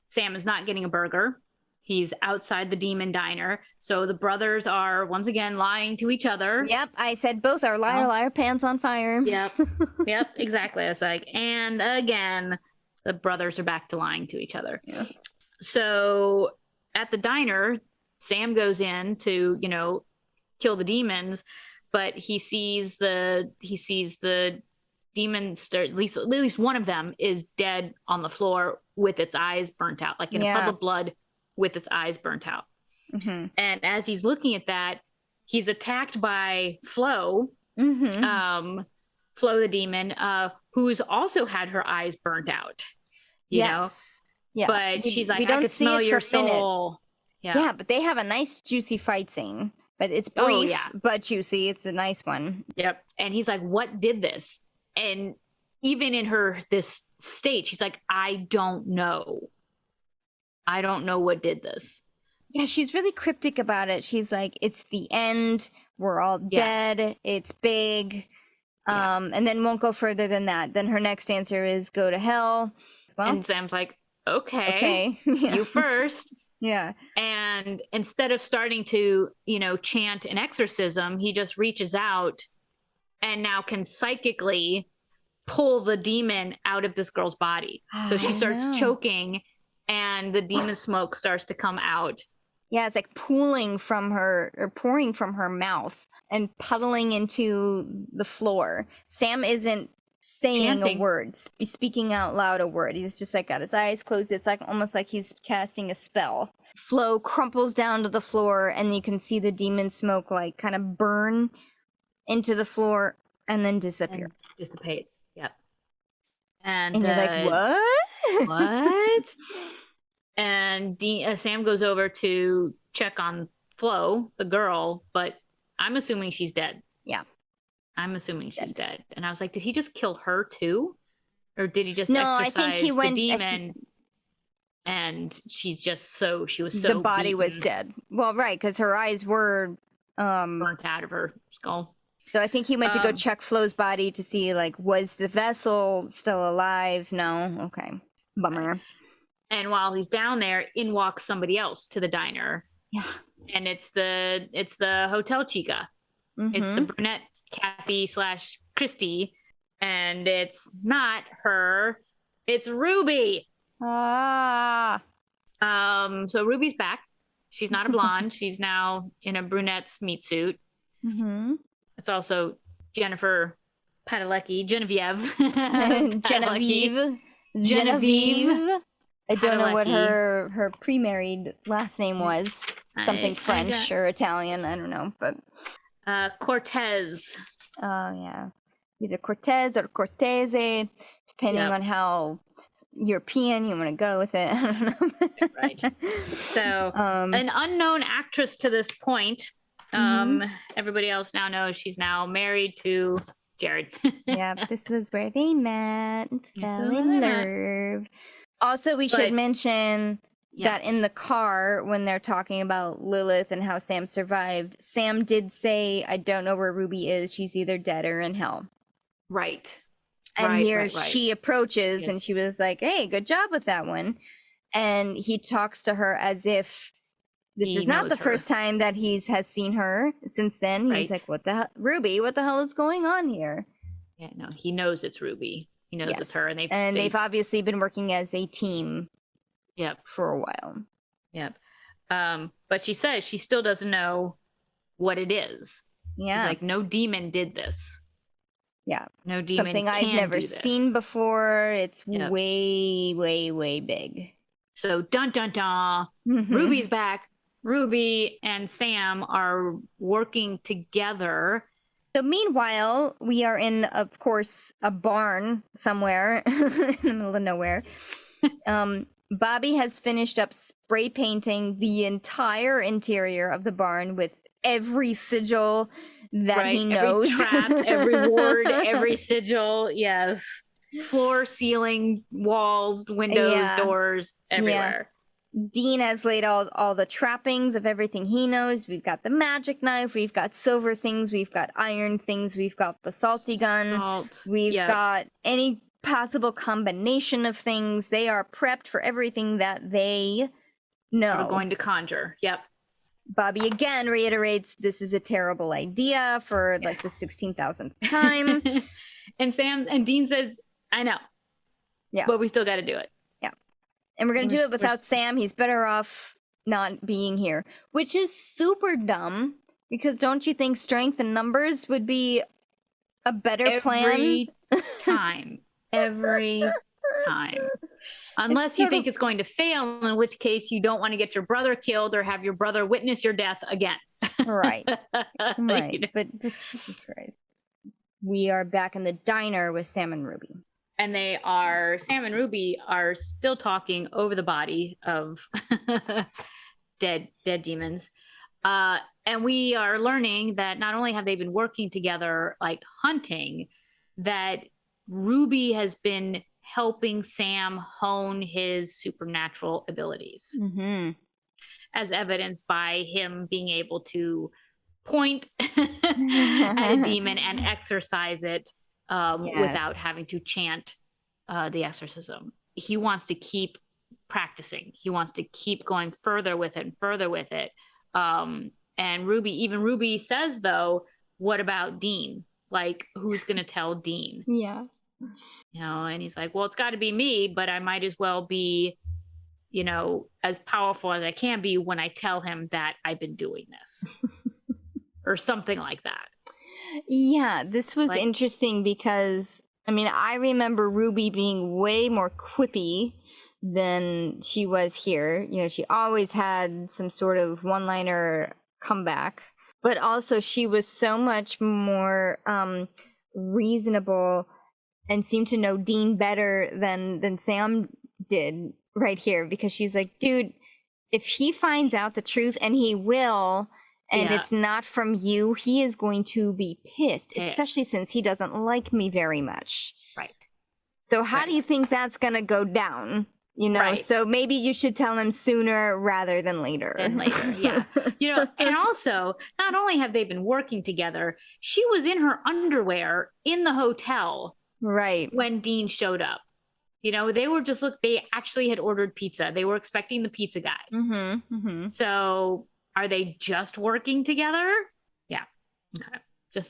Sam is not getting a burger. He's outside the demon diner. So the brothers are once again lying to each other. Yep, I said both are liar, pants on fire. Yep, exactly. I was like, and again, the brothers are back to lying to each other. Yeah. So at the diner, Sam goes in to, you know, kill the demons, but he sees the demons, at least one of them is dead on the floor with its eyes burnt out, like in a puddle of blood, with its eyes burnt out. Mm-hmm. And as he's looking at that, he's attacked by Flo, Flo the demon, who's also had her eyes burnt out. You know? Yeah. But she's like, I could smell your soul. Yeah, but they have a nice juicy fight scene. But it's brief, but juicy. It's a nice one. Yep. And he's like, what did this? And even in this state, she's like, I don't know. I don't know what did this. Yeah, she's really cryptic about it. She's like, it's the end. We're all dead. It's big. And then won't go further than that. Then her next answer is go to hell. Well, and Sam's like, okay. You first. Yeah. And instead of starting to, you know, chant an exorcism, he just reaches out and now can psychically pull the demon out of this girl's body. So she starts choking and the demon smoke starts to come out. Yeah, it's like pouring from her mouth and puddling into the floor. Sam isn't saying Chanting. a word, speaking out loud a word. He's just like got his eyes closed. It's like almost like he's casting a spell. Flo crumples down to the floor, and you can see the demon smoke like kind of burn into the floor and then disappear. And dissipates. Yep. And you're like, what? What? And Sam goes over to check on Flo, the girl, but I'm assuming she's dead. Yeah. I'm assuming she's dead. And I was like, did he just kill her too? Or did he just exorcise I think he went, the demon? And she's just she was so the body was beaten, dead. Well, right, because her eyes were burnt out of her skull. So I think he went to go check Flo's body to see, like, was the vessel still alive? No? Okay. Bummer. Right. And while he's down there, in walks somebody else to the diner. Yeah. And it's the hotel chica. Mm-hmm. It's the brunette Kathy / Christy. And it's not her. It's Ruby. Ah. So Ruby's back. She's not a blonde. She's now in a brunette's meat suit. Mm-hmm. It's also Genevieve. Genevieve. I don't know what her pre-married last name was. Something French or Italian. I don't know, but Cortez. Oh yeah, either Cortez or Cortese, depending on how European you want to go with it. I don't know. Right. So an unknown actress to this point. Everybody else now knows she's now married to Jared. Yeah, this was where they met and fell in love. Also, we should mention that in the car, when they're talking about Lilith and how Sam survived, Sam did say, I don't know where Ruby is. She's either dead or in hell. Right. And she approaches and she was like, hey, good job with that one. And he talks to her as if this is not the first time that has seen her since then. He's like, what the hell? Ruby, what the hell is going on here? Yeah, no, he knows it's Ruby. He knows it's her. And they've obviously been working as a team for a while. Yep. But she says she still doesn't know what it is. Yeah. He's like, no demon did this. Yeah. No demon Something I've never seen before. It's way, way, way big. So dun dun dun. Ruby's back. Ruby and Sam are working together. So meanwhile, we are in, of course, a barn somewhere in the middle of nowhere. Bobby has finished up spray painting the entire interior of the barn with every sigil that he knows. Every trap, every ward, every sigil. Yes. Floor, ceiling, walls, windows, doors, everywhere. Yeah. Dean has laid all the trappings of everything he knows. We've got the magic knife. We've got silver things. We've got iron things. We've got the salty gun. We've got any possible combination of things. They are prepped for everything that they know. We're going to conjure. Yep. Bobby again reiterates this is a terrible idea for like the 16,000th time. And Dean says, I know. Yeah. But we still got to do it. And we're going to do it without Sam. He's better off not being here, which is super dumb because don't you think strength and numbers would be a better plan? Every time. Unless you think it's going to fail, in which case you don't want to get your brother killed or have your brother witness your death again. Right. Right. But Jesus Christ. We are back in the diner with Sam and Ruby. And Sam and Ruby are still talking over the body of dead demons. And we are learning that not only have they been working together, like hunting, that Ruby has been helping Sam hone his supernatural abilities. Mm-hmm. As evidenced by him being able to point at a demon and exorcise it. Without having to chant the exorcism. He wants to keep practicing. He wants to keep going further with it and further with it. And Ruby says, though, what about Dean? Like, who's going to tell Dean? Yeah. You know, and he's like, well, it's got to be me, but I might as well be, you know, as powerful as I can be when I tell him that I've been doing this. Or something like that. Yeah, this was interesting because I mean, I remember Ruby being way more quippy than she was here. You know, she always had some sort of one-liner comeback, but also she was so much more reasonable and seemed to know Dean better than Sam did right here, because she's like, dude, if he finds out the truth, and he will, and it's not from you, he is going to be pissed, especially since he doesn't like me very much. Right. So how do you think that's going to go down? You know, so maybe you should tell him sooner rather than later. Yeah. You know, and also, not only have they been working together, she was in her underwear in the hotel. Right. When Dean showed up. You know, they were just, they actually had ordered pizza. They were expecting the pizza guy. Mm-hmm, mm-hmm. So are they just working together? Yeah. Okay.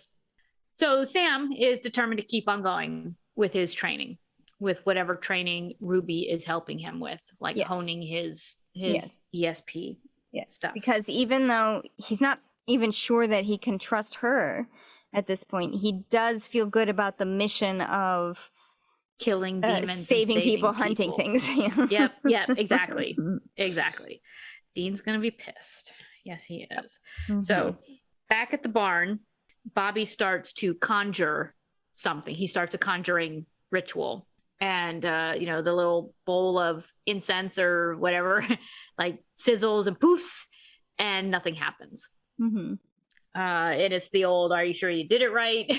So Sam is determined to keep on going with his training, with whatever training Ruby is helping him with, like honing his ESP stuff. Because even though he's not even sure that he can trust her at this point, he does feel good about the mission of killing demons, saving people, hunting things. Yep, exactly. Dean's gonna be pissed. Yes, he is. Mm-hmm. So back at the barn, Bobby starts to conjure something. He starts a conjuring ritual, and you know, the little bowl of incense or whatever like sizzles and poofs, and nothing happens. Mm-hmm. And it's the old, are you sure you did it right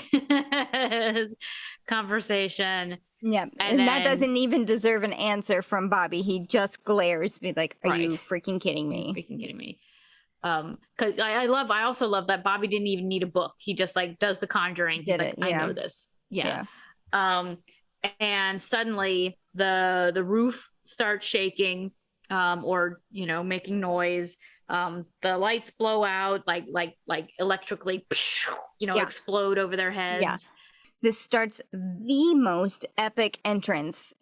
conversation. Yeah, and then, that doesn't even deserve an answer from Bobby. He just glares, be like, are you freaking kidding me? Freaking kidding me. Because I also love that Bobby didn't even need a book. He just like does the conjuring. He's like, I know this. Yeah. And suddenly the roof starts shaking, or, you know, making noise. The lights blow out, like electrically, you know, explode over their heads. Yeah. This starts the most epic entrance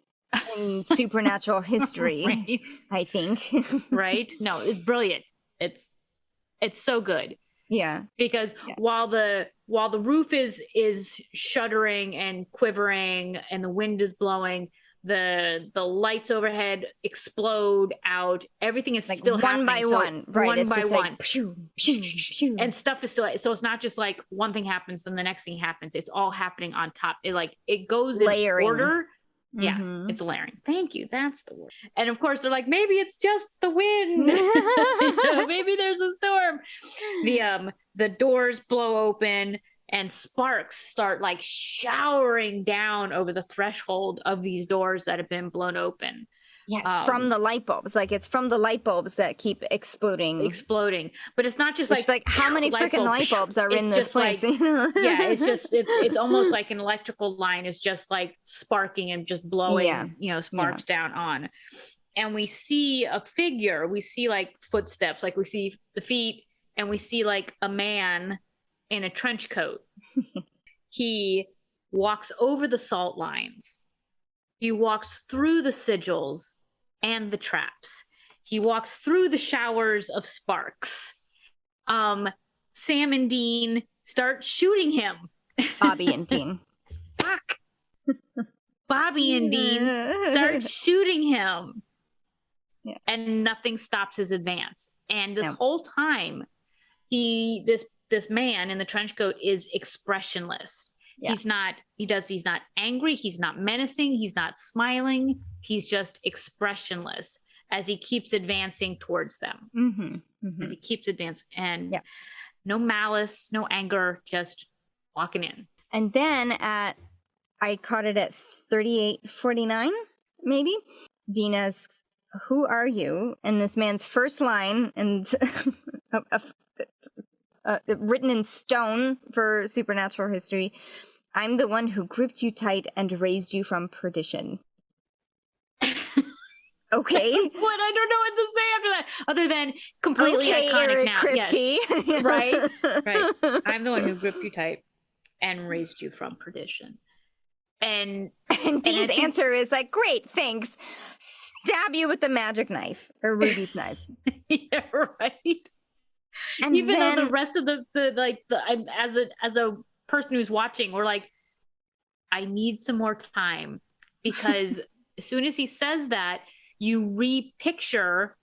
in supernatural history, I think. Right? No, it's brilliant. It's so good. Yeah. Because while the roof is shuddering and quivering and the wind is blowing, the lights overhead explode out. Everything is like still one happening. By one, right? One by one. Like, pew, pew, pew. And stuff is still, so it's not just like one thing happens then the next thing happens. It's all happening on top. It goes layering. In order. Mm-hmm. Yeah, it's layering. Thank you. That's the word. And of course they're like, maybe it's just the wind. Maybe there's a storm. The doors blow open and sparks start like showering down over the threshold of these doors that have been blown open. Yes, from the light bulbs. Like, it's from the light bulbs that keep exploding. But it's not just like how many freaking light bulbs are in this place? Like, yeah, it's almost like an electrical line is just like sparking and just blowing, you know, sparks down on. And we see a figure. We see like footsteps. Like, we see the feet, and we see like a man in a trench coat. He walks over the salt lines. He walks through the sigils and the traps. He walks through the showers of sparks. Sam and Dean start shooting him. Bobby and Dean. Fuck. Bobby and Dean start shooting him. Yeah. And nothing stops his advance. And this whole time, this man in the trench coat is expressionless. Yeah. He's not angry. He's not menacing. He's not smiling. He's just expressionless as he keeps advancing towards them. Mm-hmm. Mm-hmm. As he keeps advancing, and no malice, no anger, just walking in. And then I caught it at 38:49, maybe. Dean asks, "Who are you?" And this man's first line, and written in stone for supernatural history, "I'm the one who gripped you tight and raised you from perdition." Okay. What? I don't know what to say after that, other than completely iconic Eric now. Kripke. Yes. Right. I'm the one who gripped you tight and raised you from perdition. And Dean's answer is like, "Great, thanks. Stab you with the magic knife, or Ruby's knife." Yeah, right. And even though the rest of as a person who's watching, we're like, I need some more time, because as soon as he says that, you repicture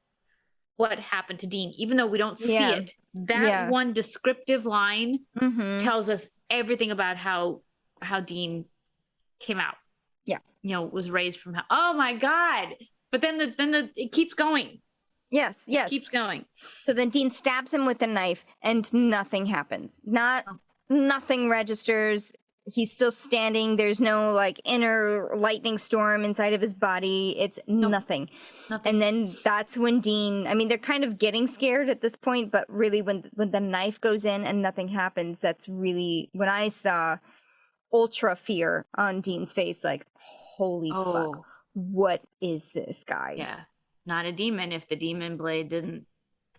what happened to Dean, even though we don't see it. That one descriptive line tells us everything about how Dean came out. Yeah. You know, was raised from hell. Oh my God. But then it keeps going. Yes. It keeps going. So then Dean stabs him with a knife and nothing happens. Nothing registers. He's still standing. There's no like inner lightning storm inside of his body. It's nothing. And then that's when Dean, I mean, they're kind of getting scared at this point, but really when the knife goes in and nothing happens, that's really when I saw ultra fear on Dean's face, like, holy fuck, what is this guy? Yeah. Not a demon if the demon blade didn't.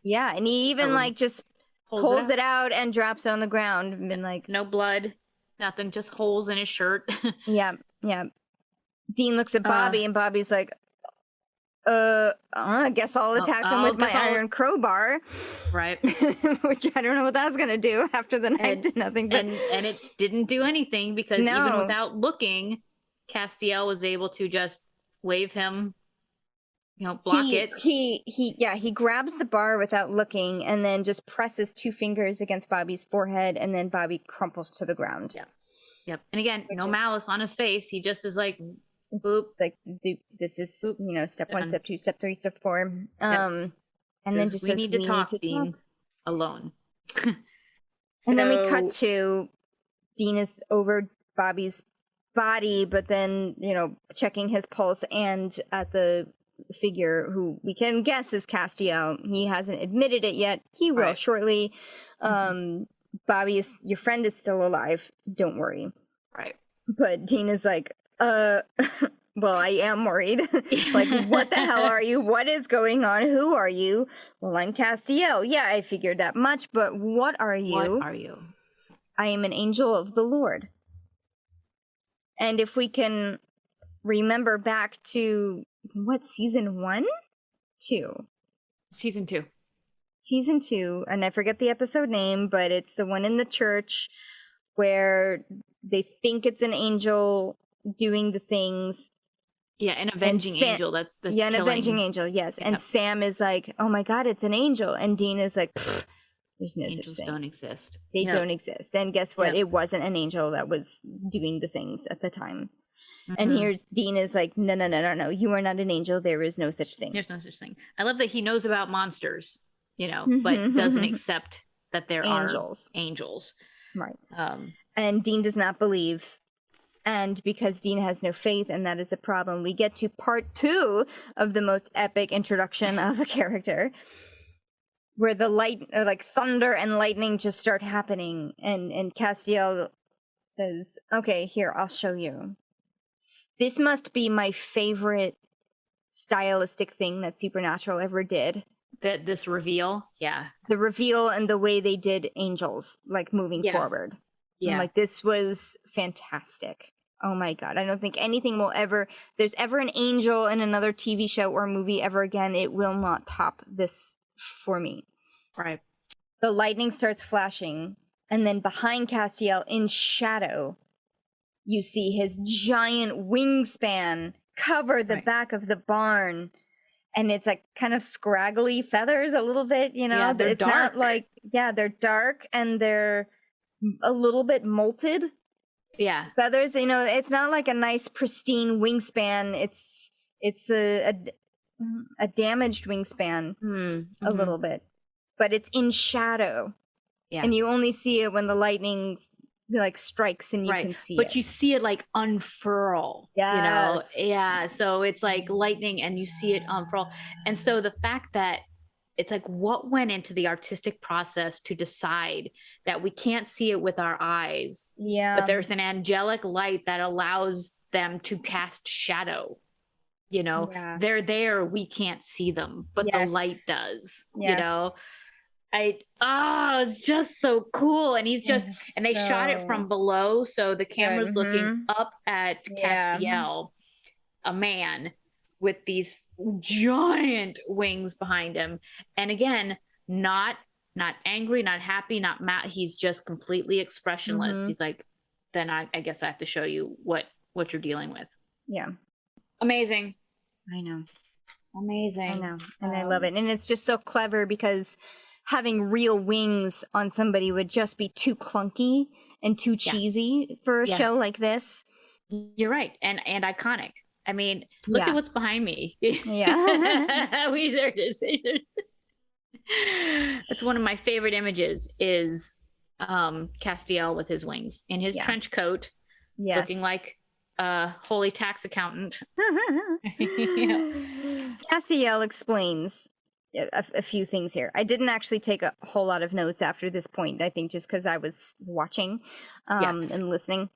Yeah, and he even like just pulls it out and drops it on the ground and been like, no blood, nothing, just holes in his shirt. Yeah. Dean looks at Bobby and Bobby's like, I guess I'll attack him with my iron crowbar. Right. Which I don't know what that's gonna do after the knife did nothing. But... And it didn't do anything, because even without looking, Castiel was able to just wave him, block it. He grabs the bar without looking and then just presses 2 fingers against Bobby's forehead, and then Bobby crumples to the ground. Yep. And again, no malice on his face. He just is like, boop. It's like, this is, step 1, step 2, step 3, step 4. And then just we need to talk, Dean, alone. And then we cut to Dean is over Bobby's body, but then, checking his pulse and at the figure who we can guess is Castiel. He hasn't admitted it yet. He will shortly. Bobby, your friend is still alive. Don't worry. Right. But Dean is like, well, I am worried. Like, what the hell are you? What is going on? Who are you? Well, I'm Castiel. Yeah, I figured that much, but what are you? What are you? I am an angel of the Lord. And if we can remember back to, season 1? 2? Season 2. Season 2, and I forget the episode name, but it's the one in the church where they think it's an angel doing the things. Yeah, an avenging angel that's an killing. Avenging angel, yes. Yep. And Sam is like, oh my God, it's an angel. And Dean is like, there's no Angels such thing. Don't exist. They don't exist. And guess what? It wasn't an angel that was doing the things at the time. And here Dean is like, no, you are not an angel. There is no such thing. There's no such thing. I love that he knows about monsters, but doesn't accept that there are angels. Right. And Dean does not believe. And because Dean has no faith, and that is a problem, we get to part 2 of the most epic introduction of a character, where the thunder and lightning just start happening, and Castiel says, okay, here, I'll show you. This must be my favorite stylistic thing that Supernatural ever did. This reveal? Yeah. The reveal and the way they did angels, like, moving forward. Yeah. I'm like, this was fantastic. Oh my God. I don't think anything there's ever an angel in another TV show or movie ever again. It will not top this for me. Right. The lightning starts flashing, and then behind Castiel, in shadow, you see his giant wingspan cover the back of the barn. And it's like kind of scraggly feathers a little bit, Yeah, they're it's dark. not like, they're dark and they're a little bit molted. Yeah. Feathers, it's not like a nice pristine wingspan. It's a damaged wingspan a little bit. But it's in shadow. Yeah. And you only see it when the lightning strikes and you can see it. But you see it like unfurl. Yes. Yeah. So it's like lightning and you see it unfurl. And so the fact that it's like, what went into the artistic process to decide that we can't see it with our eyes. Yeah. But there's an angelic light that allows them to cast shadow. They're there, we can't see them, but the light does. Yes. It's just so cool. And and they shot it from below, so the camera's looking up at Castiel, a man with these giant wings behind him, and again, not angry, not happy, not mad. He's just completely expressionless. He's like, then I guess I have to show you what you're dealing with. Yeah. Amazing. I know. Amazing. I know. And I love it. And it's just so clever because having real wings on somebody would just be too clunky and too cheesy for a show like this. You're right. And iconic. I mean, look at what's behind me. Yeah. There it is. It's one of my favorite images is Castiel with his wings in his trench coat, looking like a holy tax accountant. Castiel explains a few things here. I didn't actually take a whole lot of notes after this point, I think just because I was watching and listening.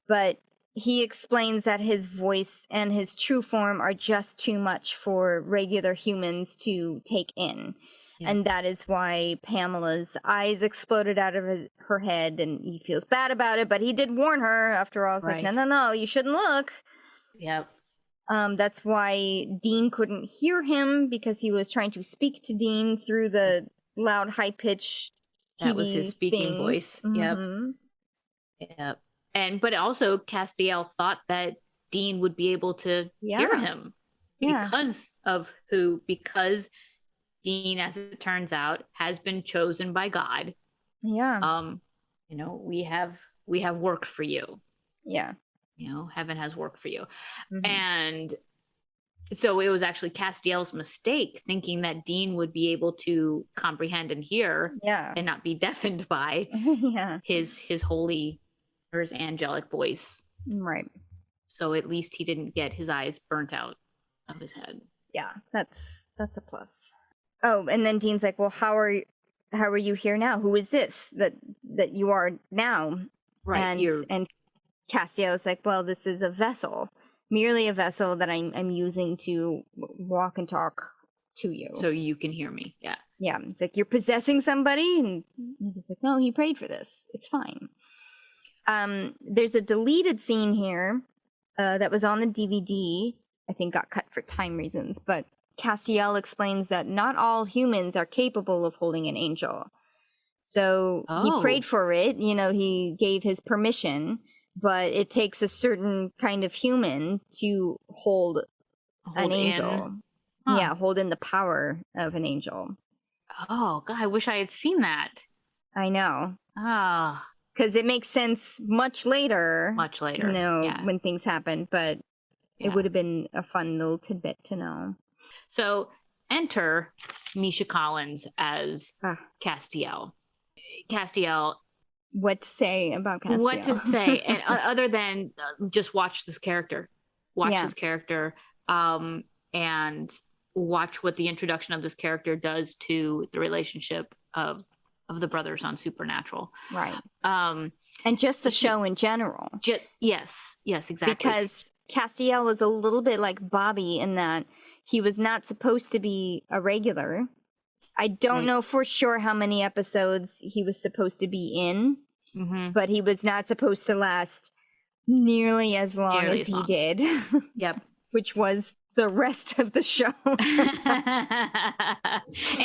But he explains that his voice and his true form are just too much for regular humans to take in. Yeah. And that is why Pamela's eyes exploded out of her head, and he feels bad about it, but he did warn her after all. It's like, no, you shouldn't look. Yep. That's why Dean couldn't hear him, because he was trying to speak to Dean through the loud, high-pitched TV That was his speaking voice. Mm-hmm. Yep. But also Castiel thought that Dean would be able to hear him because Dean, as it turns out, has been chosen by God. Yeah. We have work for you. Yeah. Heaven has work for you. Mm-hmm. And so it was actually Castiel's mistake thinking that Dean would be able to comprehend and hear and not be deafened by his holy or his angelic voice. Right. So at least he didn't get his eyes burnt out of his head. Yeah, that's a plus. Oh, and then Dean's like, well, how are you here now? Who is this that you are now? Right. And Castiel's like, well, this is a vessel, merely a vessel that I'm using to walk and talk to you. So you can hear me. Yeah. Yeah. It's like, you're possessing somebody? And he's just like, no, he prayed for this. It's fine. There's a deleted scene here that was on the DVD. I think got cut for time reasons, but Castiel explains that not all humans are capable of holding an angel. So he prayed for it, he gave his permission, but it takes a certain kind of human to hold an angel. Yeah, hold in the power of an angel. Oh, God, I wish I had seen that. I know. Because it makes sense much later. When things happen, but it would have been a fun little tidbit to know. So enter Misha Collins as Castiel. Castiel. What to say about Castiel? What to say, and other than just watch this character, this character, and watch what the introduction of this character does to the relationship of the brothers on Supernatural. Right. And just the show in general. Yes, exactly. Because Castiel was a little bit like Bobby in that he was not supposed to be a regular. I don't know for sure how many episodes he was supposed to be in, but he was not supposed to last nearly as long as he did. Yep. Which was the rest of the show. And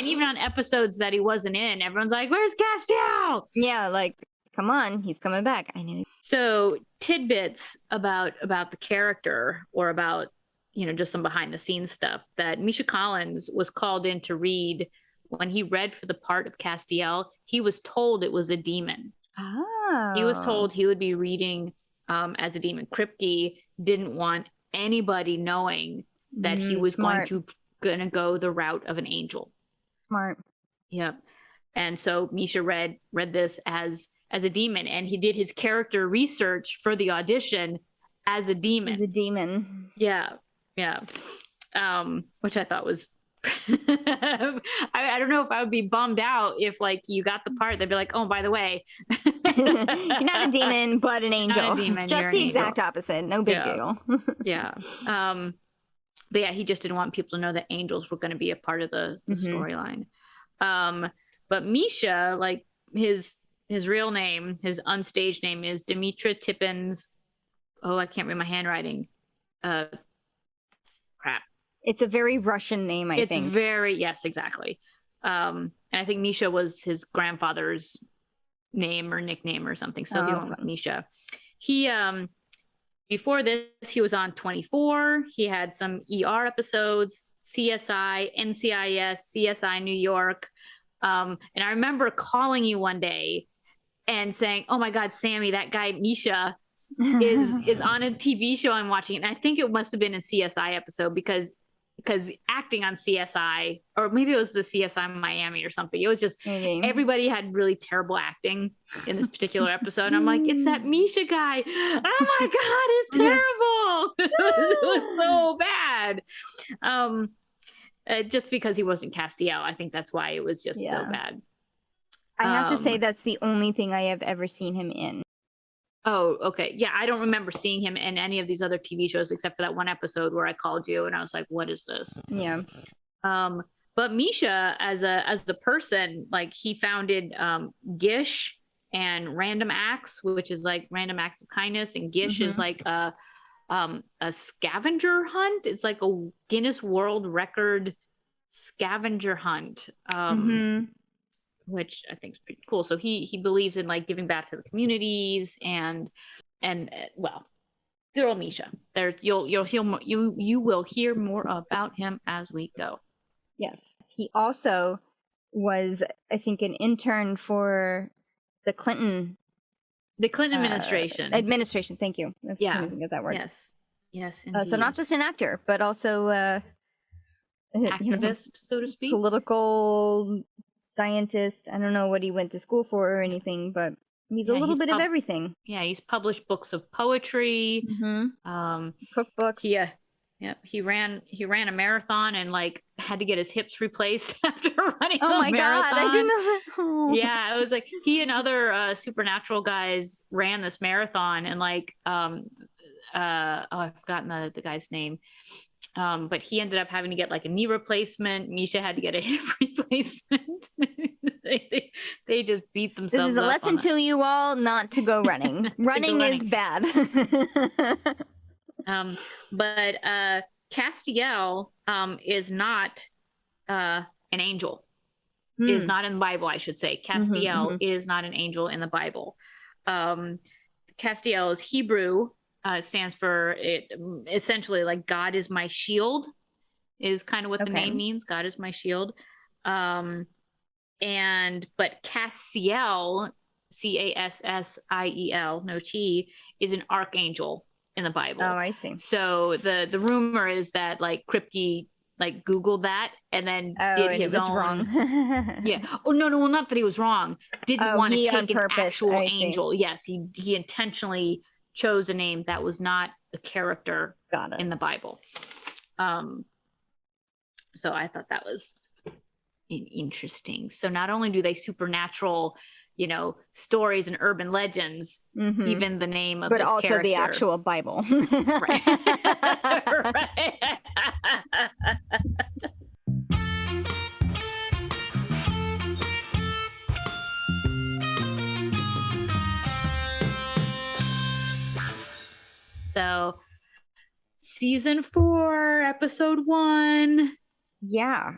even on episodes that he wasn't in, everyone's like, where's Castiel? Yeah, like, come on, he's coming back. I know. So tidbits about the character, or about, just some behind the scenes stuff, that Misha Collins was called in to read. When he read for the part of Castiel, he was told it was a demon. Oh. He was told he would be reading as a demon. Kripke didn't want anybody knowing that he was going to go the route of an angel. Smart. Yep. And so Misha read this as a demon, and he did his character research for the audition as a demon. The demon. Yeah. Which I thought was I don't know if I would be bummed out if, like, you got the part, they'd be like, oh, by the way, you're not a demon, but an angel. Not a demon, just the exact opposite. No big deal. Yeah. But yeah, he just didn't want people to know that angels were going to be a part of the storyline. But Misha, like, his real name, his unstaged name is Dimitra Tippins. Oh, I can't read my handwriting. Crap. It's a very Russian name, I think. It's very, yes, exactly. And I think Misha was his grandfather's name or nickname or something. So he went with Misha. he before this he was on 24. He had some ER episodes, CSI, NCIS, CSI New York. And I remember calling you one day and saying, "Oh my God, Sammy, that guy Misha is on a TV show I'm watching." And I think it must have been a CSI episode because acting on CSI, or maybe it was the CSI Miami or something. It was just everybody had really terrible acting in this particular episode. And I'm like, it's that Misha guy. Oh my God, it's terrible. It was so bad. Just because he wasn't Castiel. I think that's why it was just so bad. I have to say that's the only thing I have ever seen him in. Oh, okay. Yeah, I don't remember seeing him in any of these other TV shows except for that one episode where I called you and I was like, "What is this?" Yeah. But Misha, as the person, like he founded Gish and Random Acts, which is like Random Acts of Kindness, and Gish is like a scavenger hunt. It's like a Guinness World Record scavenger hunt. Which I think is pretty cool. So he believes in like giving back to the communities and well, good old Misha. There you will hear more about him as we go. Yes, he also was, I think, an intern for the Clinton administration. Administration. Thank you. I couldn't think of that word. Yes. So not just an actor, but also activist, so to speak, political scientist. I don't know what he went to school for or anything, but he's a little bit of everything. Yeah, he's published books of poetry, cookbooks. Yeah, he ran a marathon and like had to get his hips replaced after running oh my marathon. God, I didn't know that. Oh. Yeah, it was like he and other supernatural guys ran this marathon and like I've forgotten the guy's name. But he ended up having to get like a knee replacement. Misha had to get a hip replacement. they just beat themselves up. This is a lesson to you all not to go running. Running is bad. But Castiel is not an angel. Is not in the Bible, I should say. Castiel is not an angel in the Bible. Castiel is Hebrew. Stands for it essentially like God is my shield is kind of what the name means. God is my shield. But Castiel, Cassiel, no T, is an archangel in the Bible. Oh, I see. So the rumor is that like Kripke like Googled that and then did his own. Wrong. Yeah. Oh no, well, not that he was wrong. Didn't want to take an actual angel. Yes, he intentionally chose a name that was not a character in the Bible. So I thought that was interesting. So not only do they supernatural, stories and urban legends, even the name of but this also character. The actual Bible. Right. Right. So season 4, episode 1. Yeah.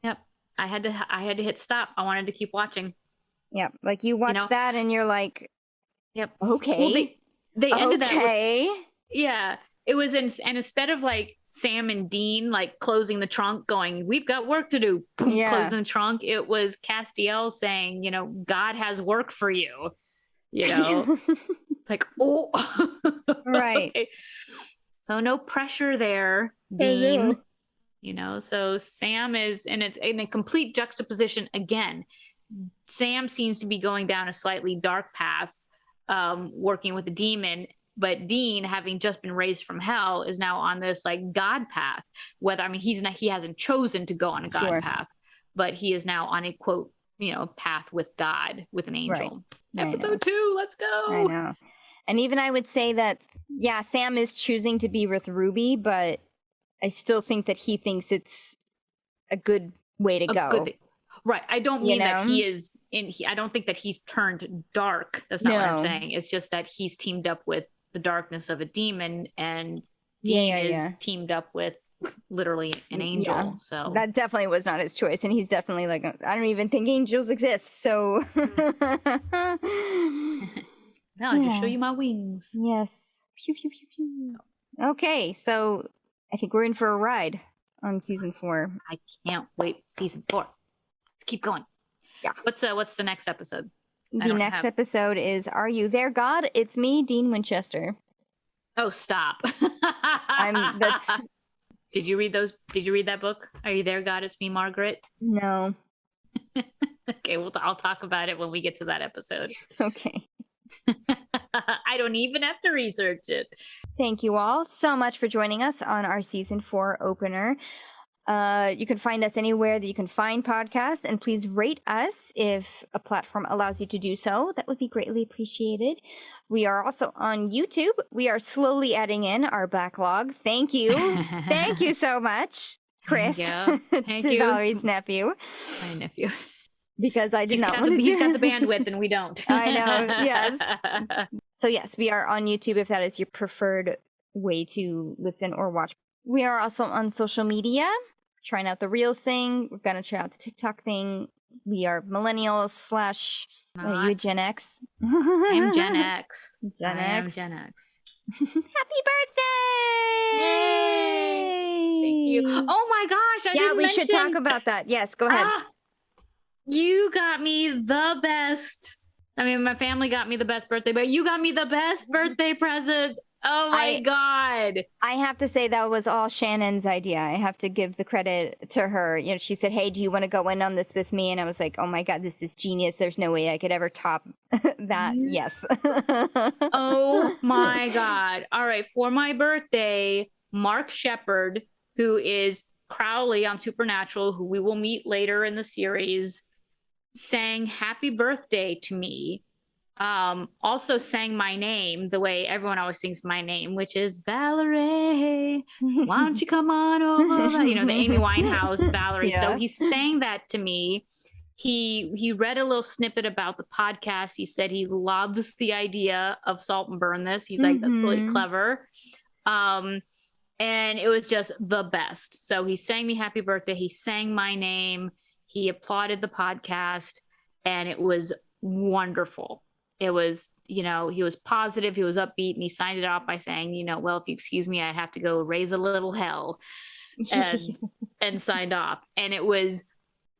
Yep. I had to hit stop. I wanted to keep watching. Yep. Like you watch that and you're like, yep. Okay. Well, they ended that with, yeah. It was and instead of like Sam and Dean like closing the trunk going, "We've got work to do," boom, closing the trunk, it was Castiel saying, God has work for you. Like, oh, right. Okay. So no pressure there, Dean. So Sam is, and it's in a complete juxtaposition again. Sam seems to be going down a slightly dark path, working with the demon, but Dean, having just been raised from hell, is now on this like God path. He hasn't chosen to go on a God path, but he is now on a quote, path with God, with an angel. Right. Episode 2, let's go. I know. And even I would say that, Sam is choosing to be with Ruby, but I still think that he thinks it's a good way to go. Right. I don't mean that he is I don't think that he's turned dark. That's not what I'm saying. It's just that he's teamed up with the darkness of a demon, and Dean is teamed up with literally an angel. Yeah. So that definitely was not his choice. And he's definitely like, I don't even think angels exist. So Now I'll just show you my wings. Yes. Pew, pew, pew, pew. Okay, so I think we're in for a ride on season 4. I can't wait. Season 4. Let's keep going. Yeah. What's the next episode? The next episode is Are You There, God? It's me, Dean Winchester. Oh, stop. Did you read that book? Are You There, God? It's Me, Margaret? No. Okay, well, I'll talk about it when we get to that episode. Okay. I don't even have to research it. Thank you all so much for joining us on our season 4 opener. You can find us anywhere that you can find podcasts, and please rate us if a platform allows you to do so. That would be greatly appreciated. We are also on YouTube. We are slowly adding in our backlog. Thank you. Thank you so much, Chris, Thank to you. Valerie's nephew. My nephew. Because I did not want to do... He's got the bandwidth and we don't. I know, yes. So yes, we are on YouTube if that is your preferred way to listen or watch. We are also on social media, trying out the Reels thing. We're going to try out the TikTok thing. We are millennials / are you Gen X? I am Gen X. Gen X. I am Gen X. Happy birthday! Yay! Thank you. Oh my gosh, we should talk about that. Yes, go ahead. You got me the best. I mean, my family got me the best birthday, but you got me the best birthday present. Oh my God. I have to say that was all Shannon's idea. I have to give the credit to her. You know, she said, "Hey, do you want to go in on this with me?" And I was like, "Oh my God, this is genius. There's no way I could ever top that." Yes. Oh my God. All right. For my birthday, Mark Shepard, who is Crowley on Supernatural, who we will meet later in the series, sang happy birthday to me. Also sang my name the way everyone always sings my name, which is Valerie. Why don't you come on over? You know, the Amy Winehouse Valerie. Yeah. So he sang that to me. He read a little snippet about the podcast. He said he loves the idea of Salt and Burn This. He's like, that's really clever. And it was just the best. So he sang me happy birthday. He sang my name. He applauded the podcast, and it was wonderful. It was, you know, he was positive, he was upbeat, and he signed it off by saying, you know, well, if you excuse me, I have to go raise a little hell, and signed off. And it was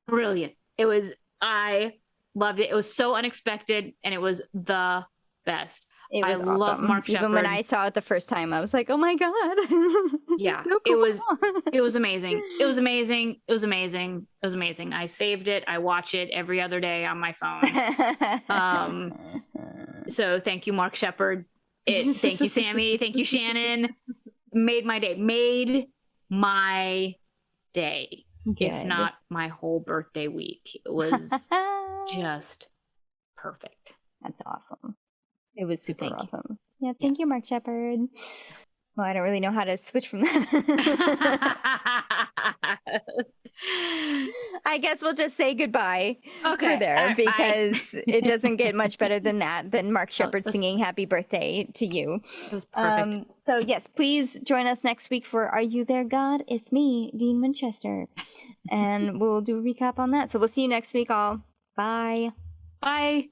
brilliant. I loved it. It was so unexpected, and it was the best. It was awesome. Love Mark Shepard. Even when I saw it the first time, I was like, "Oh my God!" Yeah, so cool. It was amazing. It was amazing. It was amazing. It was amazing. I saved it. I watch it every other day on my phone. So thank you, Mark Shepard. Thank you, Sammy. Thank you, Shannon. Made my day. Made my day. Good. If not my whole birthday week. It was just perfect. That's awesome. It was super awesome. Yeah, thank you, Mark Shepard. Well, I don't really know how to switch from that. I guess we'll just say goodbye there, because it doesn't get much better than that, than Mark Shepard singing happy birthday to you. It was perfect. So yes, please join us next week for Are You There, God? It's me, Dean Winchester. And we'll do a recap on that. So we'll see you next week all. Bye. Bye.